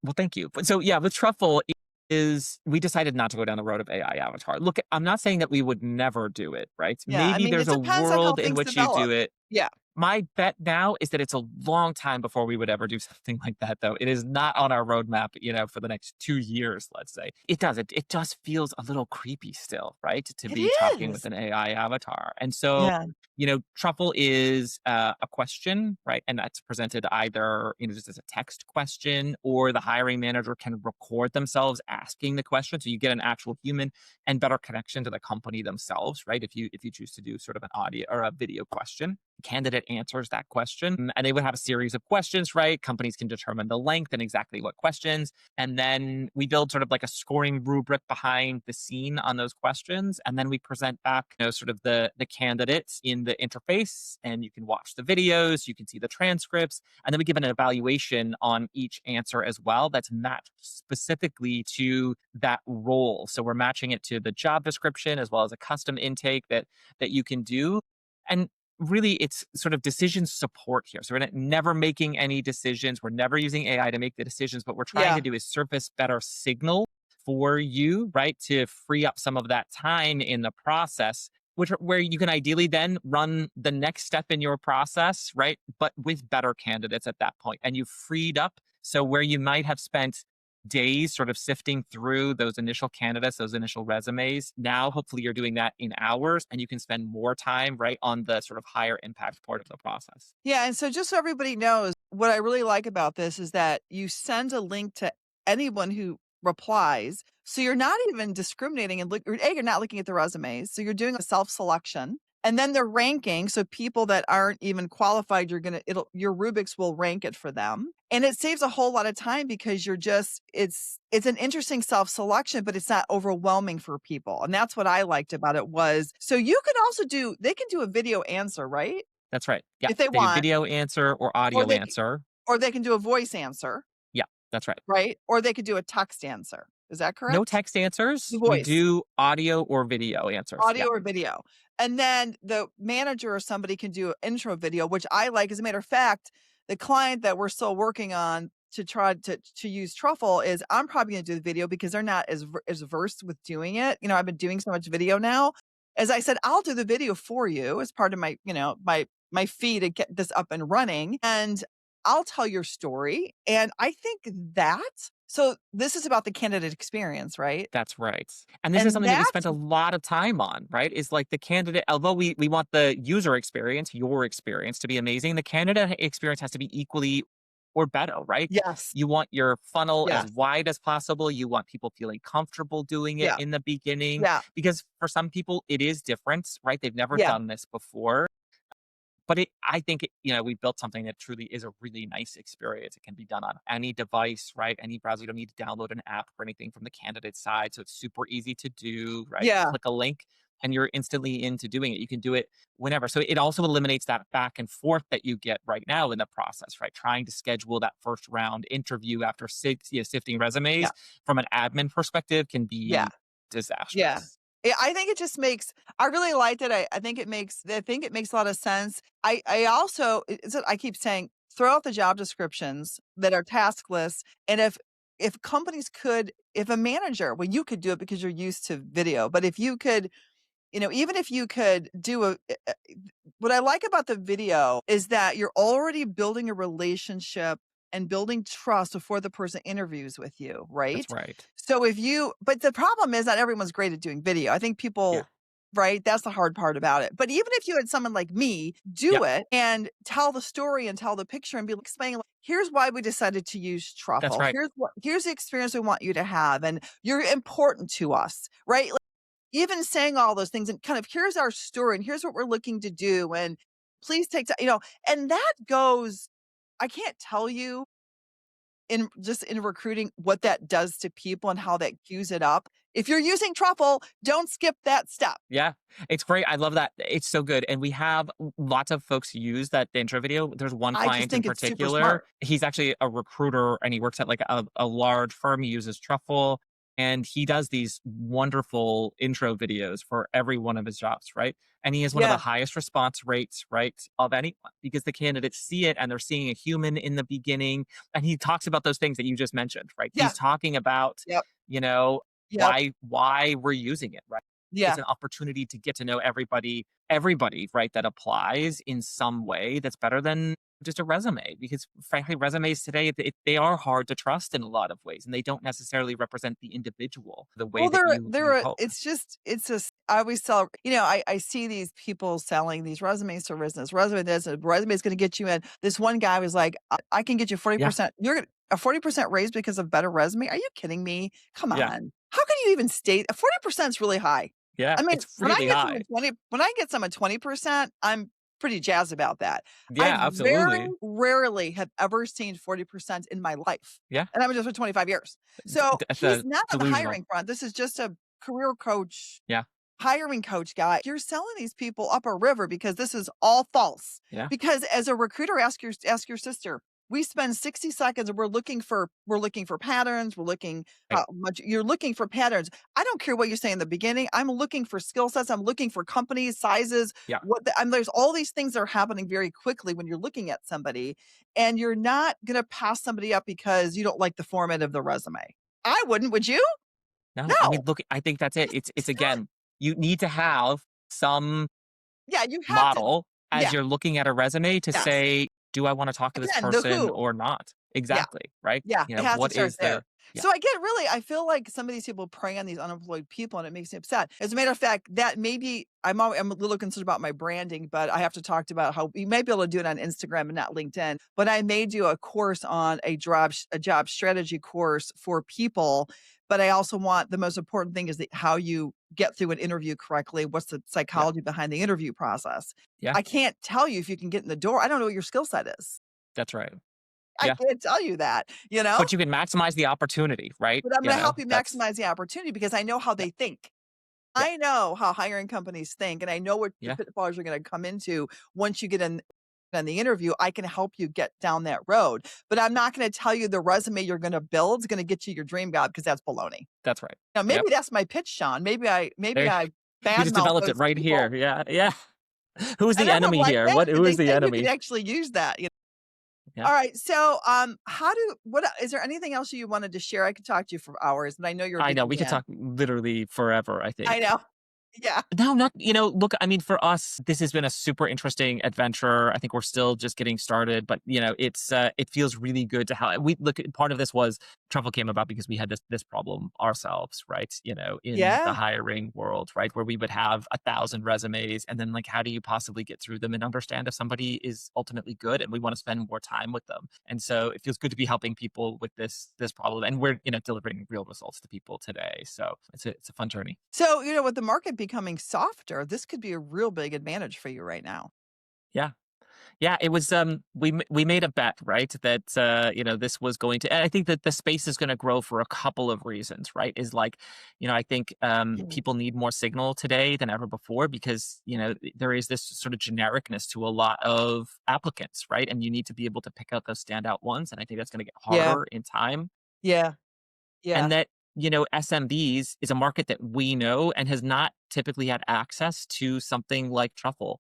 well, thank you. But so, yeah, with Truffle is we decided not to go down the road of AI avatar. Look, I'm not saying that we would never do it, right? Yeah, I Maybe mean, there's it a depends on how world in things which you develop. do it. Yeah, My bet now is that it's a long time before we would ever do something like that, though. It is not on our roadmap, for the next 2 years, let's say. It just feels a little creepy still, right? To it be talking with is. an AI avatar. And so, Yeah. Truffle is a question, right? And that's presented either, just as a text question, or the hiring manager can record themselves asking the question. So you get an actual human and better connection to the company themselves, right? If you choose to do sort of an audio or a video question, candidate answers that question, and they would have a series of questions, right? Companies can determine the length and exactly what questions, and then we build sort of like a scoring rubric behind the scene on those questions, and then we present back, sort of the candidates in the interface, and you can watch the videos, you can see the transcripts, and then we give an evaluation on each answer as well that's matched specifically to that role. So we're matching it to the job description as well as a custom intake that you can do. And really it's sort of decision support here. So we're never making any decisions. We're never using AI to make the decisions. What we're trying to Yeah. do is surface better signal for you, right? To free up some of that time in the process, where you can ideally then run the next step in your process, right? But with better candidates at that point. And you've freed up. So where you might have spent days sort of sifting through those initial candidates, those initial resumes. Now, hopefully, you're doing that in hours and you can spend more time, right, on the sort of higher impact part of the process. Yeah, and so just so everybody knows, what I really like about this is that you send a link to anyone who replies. So you're not even discriminating and you're not looking at the resumes. So you're doing a self-selection. And then they're ranking. So people that aren't even qualified, your rubrics will rank it for them. And it saves a whole lot of time because it's an interesting self-selection, but it's not overwhelming for people. And that's what I liked about it was, so they can do a video answer, right? That's right. Yeah. If they They want, video answer or or audio they c answer. or they can do a voice answer, Yeah, that's right. right? Or they could do a text answer. Is that No correct? text The answers. We voice, do audio or video answers. Yeah, audio or video. And then the manager or somebody can do an intro video, which I like. As a matter of fact, the client that we're still working on to try to use Truffle is I'm probably gonna do the video because they're not as versed with doing it. I've been doing so much video now. As I said, I'll do the video for you as part of my fee to get this up and running, and I'll tell your story. And I think this is about the candidate experience, right? that's right. And this is And something that we spent that's a lot of time on, right? Is like the candidate, although we want the user experience, your experience to be amazing, the candidate experience has to be equally or better, right? yes, You want your funnel as yes, wide as possible. You want people feeling comfortable doing it yeah, in the beginning yeah, because for some people it is different, right? They've never yeah, done this before. But I think, we built something that truly is a really nice experience. It can be done on any device, right? Any browser. You don't need to download an app or anything from the candidate side. So it's super easy to do, right? yeah, Click a link and you're instantly into doing it. You can do it whenever. So it also eliminates that back and forth that you get right now in the process, right? Trying to schedule that first round interview after sifting yeah, resumes from an admin perspective can yeah. be Yeah. disastrous. Yeah, I think it just makes I really liked it. I think it makes a lot of sense. I also I keep saying throw out the job descriptions that are task lists. And if companies could, if a manager, well, you could do it because you're used to video, but if you could, even if you could do what I like about the video is that you're already building a relationship and building trust before the person interviews with you, That's right? right. But the problem is not everyone's great at doing video. I think Yeah. people, right? That's the hard part about it. But even if you had someone like me Yeah. do it and tell the story and tell the picture and be like, explaining, like, here's why we decided to use That's Truffle. right. Here's the experience we want you to have. And you're important to us, right? Even saying all those things and kind of here's our story and here's what we're looking to do and please take time, and that goes, I can't tell you in recruiting what that does to people and how that cues it up. If you're using Truffle, don't skip that step. Yeah, it's great. I love that. It's so good. And we have lots of folks use that intro video. There's one I just client in think it's super particular. smart. He's actually a recruiter and he works at like a large firm. He uses Truffle and he does these wonderful intro videos for every one of his jobs, right? And he has one of the Yeah. highest response rates, right, of anyone because the candidates see it and they're seeing a human in the beginning. And he talks about those things that you just mentioned, right? Yeah. He's talking about, Yep. you know, Yep. why we're using it, right? It's Yeah. an opportunity to get to know everybody, right, that applies in some way that's better than just a resume. Because frankly, resumes today, they are hard to trust in a lot of ways, and they don't necessarily represent the individual the way Well, that you hope. it's just, I always tell, I see these people selling these resumes to business, resume this, a resume is going to get you in. This one guy was like, I can get you Yeah, 40%. A 40% raise because of better resume. Are you kidding me? Come yeah, on. How can you even state 40% is really high? yeah. I mean, It's really high. when I get someone 20%, I'm pretty jazzed about that. I Yeah, very absolutely. rarely have ever seen 40% in my life, Yeah, and I've been doing this for 25 years. So, that's he's a not on the delusional. hiring front. This is just a career coach, Yeah, hiring coach guy. You're selling these people up a river because this is all false. yeah, Because as a recruiter, ask your sister, we spend 60 seconds and we're looking for patterns, we're looking Right. how much you're looking for patterns. I don't care what you say in the beginning. I'm looking for skill sets, I'm looking for companies, sizes, Yeah. there's all these things that are happening very quickly when you're looking at somebody, and you're not gonna pass somebody up because you don't like the format of the resume. I wouldn't, would you? No, I mean, No. look, I think that's it. It's again, you need to have some Yeah, you have to. model as Yeah, you're looking at a resume to yes. say, do I want to talk to this Again, the person who. or not? Yeah. Exactly. Right. Yeah, You it know, has to what start is there. the, yeah, So I feel like some of these people prey on these unemployed people, and it makes me upset. As a matter of fact, that maybe I'm a little concerned about my branding, but I have to talk about how you might be able to do it on Instagram and not LinkedIn. But I may do a course on a job strategy course for people. But I also want the most important thing is how you get through an interview correctly. What's the yeah, psychology behind the interview process? yeah, I can't tell you if you can get in the door. I don't know what your skill set is. that's right. I Yeah. can't tell you that, you know? But you can maximize the opportunity, right? But I'm You gonna know, help you that's, maximize the opportunity because I know how yeah, they think. yeah, I know how hiring companies think, and I know what the yeah, pitfalls you're gonna come into once you get in the interview. I can help you get down that road, but I'm not gonna tell you the resume you're gonna build is gonna get you your dream job because that's baloney. that's right. Now, maybe Yep. that's my pitch, Sean. Maybe There, I we just badmouth developed it those right people, here. Yeah. Yeah. Who's and the I don't enemy like here? that Who because is they the think you can enemy? actually use that. Yeah. All right, so, how do what is there anything else you wanted to share? I could talk to you for hours, but I know you're a I know busy we could man. talk literally forever, I I think. know. Yeah. No, not, look, I mean, for us, this has been a super interesting adventure. I think we're still just getting started, but it feels really good to have we look at part of this was Truffle came about because we had this problem ourselves, right? In the Yeah. hiring world, right? Where we would have 1,000 resumes and then like how do you possibly get through them and understand if somebody is ultimately good and we want to spend more time with them. And so it feels good to be helping people with this problem. And we're, delivering real results to people today. So it's a fun journey. So, with the market becoming softer, this could be a real big advantage for you right now. Yeah. Yeah, it was we made a bet, right? That this was going to and I think that the space is going to grow for a couple of reasons, right? Is like, I think Mhm. people need more signal today than ever before because, there is this sort of genericness to a lot of applicants, right? And you need to be able to pick out those standout ones and I think that's going to get Yeah. harder in time Yeah. and Yeah. that SMBs is a market that we know and has not typically had access to something like Truffle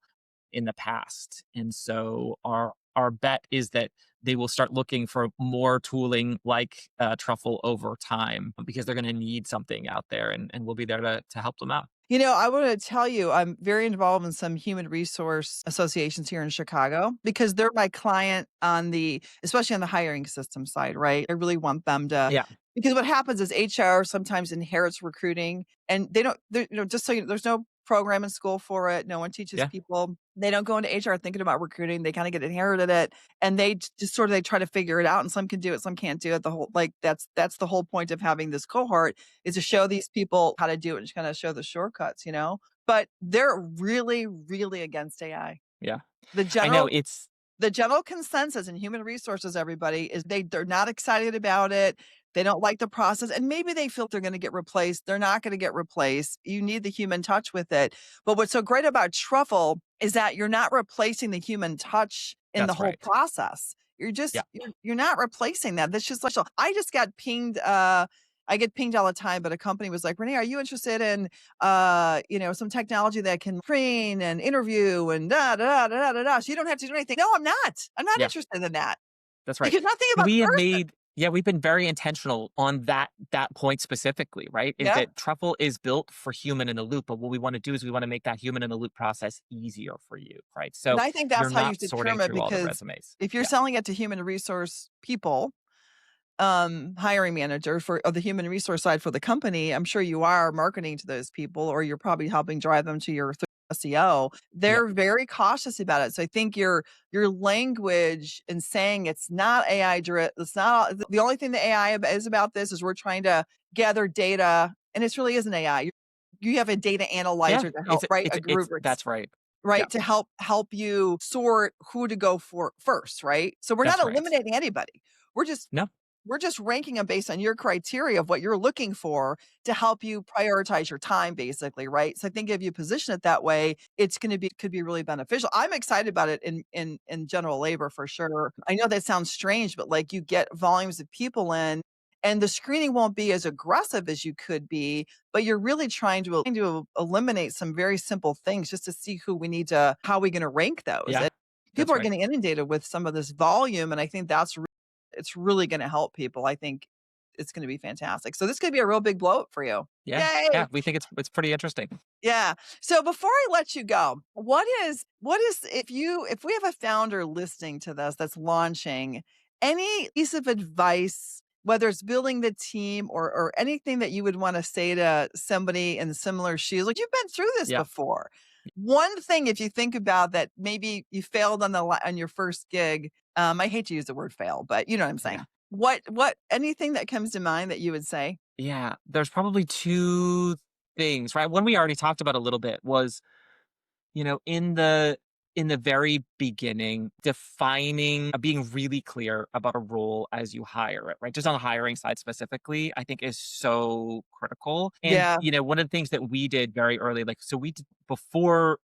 in the past. And so our bet is that they will start looking for more tooling like Truffle over time because they're going to need something out there and we'll be there to help them out. I want to tell you, I'm very involved in some human resource associations here in Chicago because they're my client especially on the hiring system side, right? I really want them to, Yeah. because what happens is HR sometimes inherits recruiting and they don't, just so there's no program in school for it. No one teaches Yeah. people. They don't go into HR thinking about recruiting. They kind of get inherited it and just sort of, they try to figure it out and some can do it, some can't do it. That's the whole point of having this cohort is to show these people how to do it and just kinda show the shortcuts. But they're really, really against AI. Yeah. The I know general it's the general consensus in human resources, everybody, is they're not excited about it. They don't like the process, and maybe they feel they're gonna get replaced. They're not gonna get replaced. You need the human touch with it. But what's so great about Truffle is that you're not replacing the human touch in the that's whole right. process. Yeah. You're not replacing that. That's just like so I just got pinged, I get pinged all the time, but a company was like, "Renee, are you interested in, some technology that can screen and interview and da da da da da da, so you don't have to do anything." No, I'm not. I'm not Yeah. interested in that That's right. because nothing And about the we have person. made we've been very intentional on that point specifically, right? Is Yeah, that Truffle is built for human in the loop, but what we want to do is we want to make that human in the loop process easier for you, right? and So I think you're that's how you not sorting determine through all the because resumes. if you're Yeah. selling it to human resource people, hiring manager of the human resource side for the company, I'm sure you are marketing to those people or you're probably helping drive them to your SEO. Yeah. They're very cautious about it. So I think your language in saying it's not AI driven, it's not the only thing the AI is about this is we're trying to gather data and it really isn't AI. You have a data Yeah. analyzer to help It's write it's a it's rubrics, that's right. Yeah. right? To help you sort who to go for first, right? So we're not That's right. eliminating anybody. We're just No. We're just ranking them based on your criteria of what you're looking for to help you prioritize your time basically, right? So I think if you position it that way, it's gonna be could be really beneficial. I'm excited about it in general labor for sure. I know that sounds strange, but like you get volumes of people in and the screening won't be as aggressive as you could be, but you're really trying to eliminate some very simple things just to see who we need to how are we gonna rank those. Yeah, And people that's are right. getting inundated with some of this volume, and I think it's really gonna help people. I think it's gonna be fantastic. So this could be a real big blow up for you. Yeah. Yay. Yeah. We think it's pretty interesting. Yeah. So before I let you go, what is if we have a founder listening to this that's launching, any piece of advice, whether it's building the team or anything that you would want to say to somebody in similar shoes, like you've been through this Yeah. before. One thing, if you think about that, maybe you failed on your first gig. I hate to use the word fail, but you know what I'm Yeah. saying. Anything that comes to mind that you would say? Yeah. There's probably two things, right? One we already talked about a little bit was, in the very beginning, defining being really clear about a role as you hire it, right? Just on the hiring side specifically, I think is so critical. And, Yeah, one of the things that we did very early, like, so we did before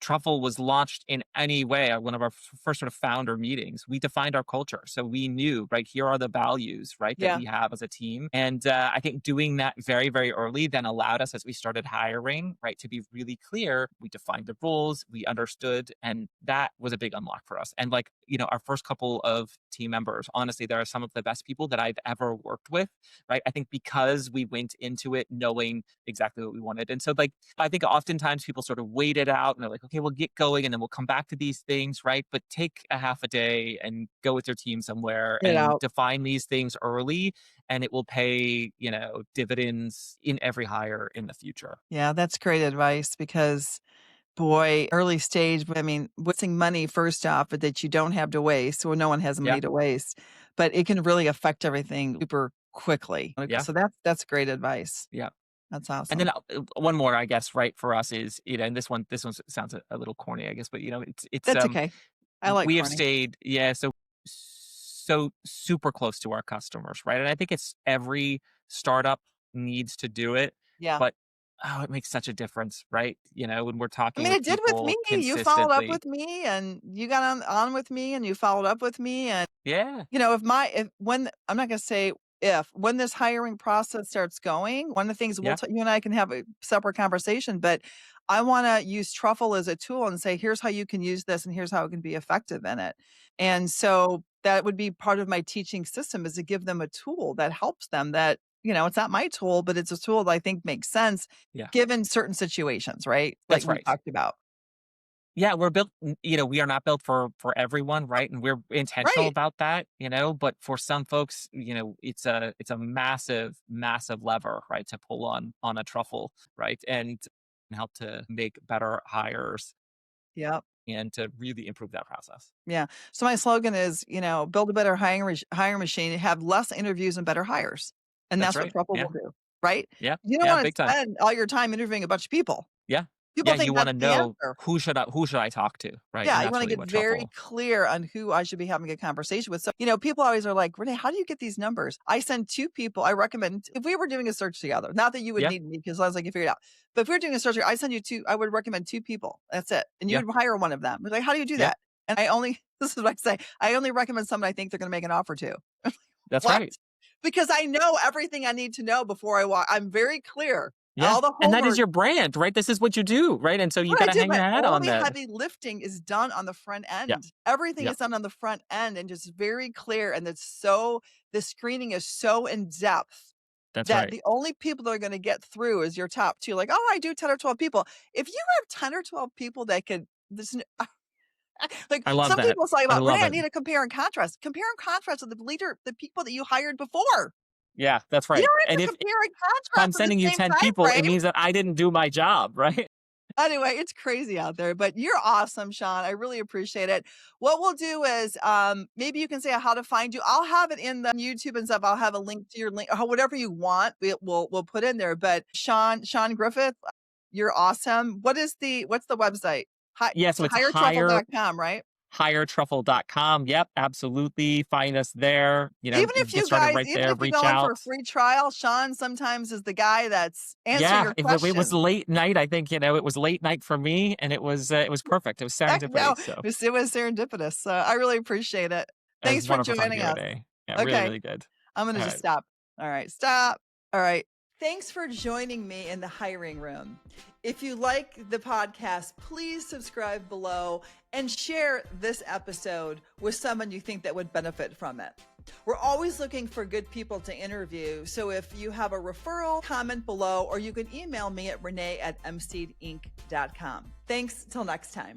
Truffle was launched in any way at one of our first sort of founder meetings. We defined our culture. So we knew, right, here are the values, right, that yeah, we have as a team. And I think doing that very, very early then allowed us as we started hiring, right, to be really clear. We defined the roles, we understood, and that was a big unlock for us. And like, our first couple of team members, honestly, there are some of the best people that I've ever worked with, right? I think because we went into it knowing exactly what we wanted. And so, like, I think oftentimes people sort of wait it out and they're like, okay, we'll get going and then we'll come back to these things, right? But take a half a day and go with your team somewhere get and out. define these things early, and it will pay, dividends in every hire in the future. Yeah, that's great advice because boy, early stage, I mean, wasting money first off, but that you don't have to waste, so no one has Yeah. money to waste, but it can really affect everything super quickly. Like, Yeah. so that's great advice. Yeah. That's And then awesome. one more, I guess, right, for us is, and this one sounds a little corny, I guess, but it's That's okay. I like we have corny. stayed, yeah, so super close to our customers, right? And I think it's every startup needs to do it, Yeah. but oh, it makes such a difference, right? When we're I talking mean, with it did with me. people You followed up consistently. with me and you got on with me and you followed up with me and Yeah, if when I'm not gonna say if, when this hiring process starts going, one of the things yeah, you and I can have a separate conversation, but I wanna use Truffle as a tool and say, "Here's how you can use this, and here's how it can be effective in it." And so that would be part of my teaching system is to give them a tool that helps them that, it's not my tool, but it's a tool that I think makes sense yeah, given certain situations, right? Like that's we right. talked about. Yeah, we're built, we are not built for everyone, right? And we're intentional Right. about that, but for some folks, it's a massive, massive lever, right, to pull on a truffle, right? And help to make better hires Yep. and to really improve that process. Yeah. So my slogan is, build a better hiring machine, have less interviews and better hires. And That's that's what right. Truffle Yeah. will do, right? Yeah. You don't Yeah, want to big time. spend all your time interviewing a bunch of people. Yeah. People Yeah, you think that's wanna the know answer. who should I talk to, right? And Yeah, you that's wanna really get what very truffle. clear on who I should be having a conversation with. So, people always are like, "Renee, how do you get these numbers?" I send 2 people I recommend if we were doing a search together, not that you would Yeah. need me because I was like, "You figure it out." But if we were doing a search, I send you 2 I would recommend 2 people. That's it. And you Yeah. would hire one of them. We're like, "How do you do Yeah. that?" And I only this is what I say, I only recommend someone I think they're gonna make an offer to. That's What? right. Because I know everything I need to know before I walk. I'm very clear. Yeah. All the And that is homework your brand, right? This is what you do, right? And so you what I gotta do, hang but your hat all on the that. heavy lifting is done on the front Yeah. end. Everything Yeah. is done on the front end and just very clear, and the screening is so in depth That's that right. the only people that are gonna get through is your top 2, like, "Oh, I do 10 or 12 people." If you have 10 or 12 people that could this n like, I love some that. people say I about, "Renee, love I it. need to compare and contrast." Compare and contrast with the people that you hired before. Yeah, that's You right. don't And have to if compare and I'm contrast in the sending you same 10 time people, it frame. means that I didn't do my job, right? Anyway, it's crazy out there, but you're awesome, Sean. I really appreciate it. What we'll do is, maybe you can say how to find you. I'll have it in the YouTube and stuff. I'll have a link to your link, or whatever you want. We'll put in there. But Sean Griffith, you're awesome. What's the website? Hi, Yeah, so it's hire hiretruffle.com, right? hiretruffle.com. Yep, absolutely. Find us there. Even if Get you started guys, right even there. if you Reach go in for out. a free trial, Sean sometimes is the guy that's answering Yeah, your it was questions. late night. I think, it was late night for me, and it was perfect. It was Heck no, serendipity. So it was serendipitous. So I really appreciate it. it was Thanks for wonderful talking to joining you, us. Renee. Yeah, really, Okay, really good. I'm going to All just right. stop. All right, stop. All right. Thanks for joining me in the hiring room. If you like the podcast, please subscribe below and share this episode with someone you think that would benefit from it. We're always looking for good people to interview. So if you have a referral, comment below, or you can email me at renee@mseedinc.com. Thanks. Till next time.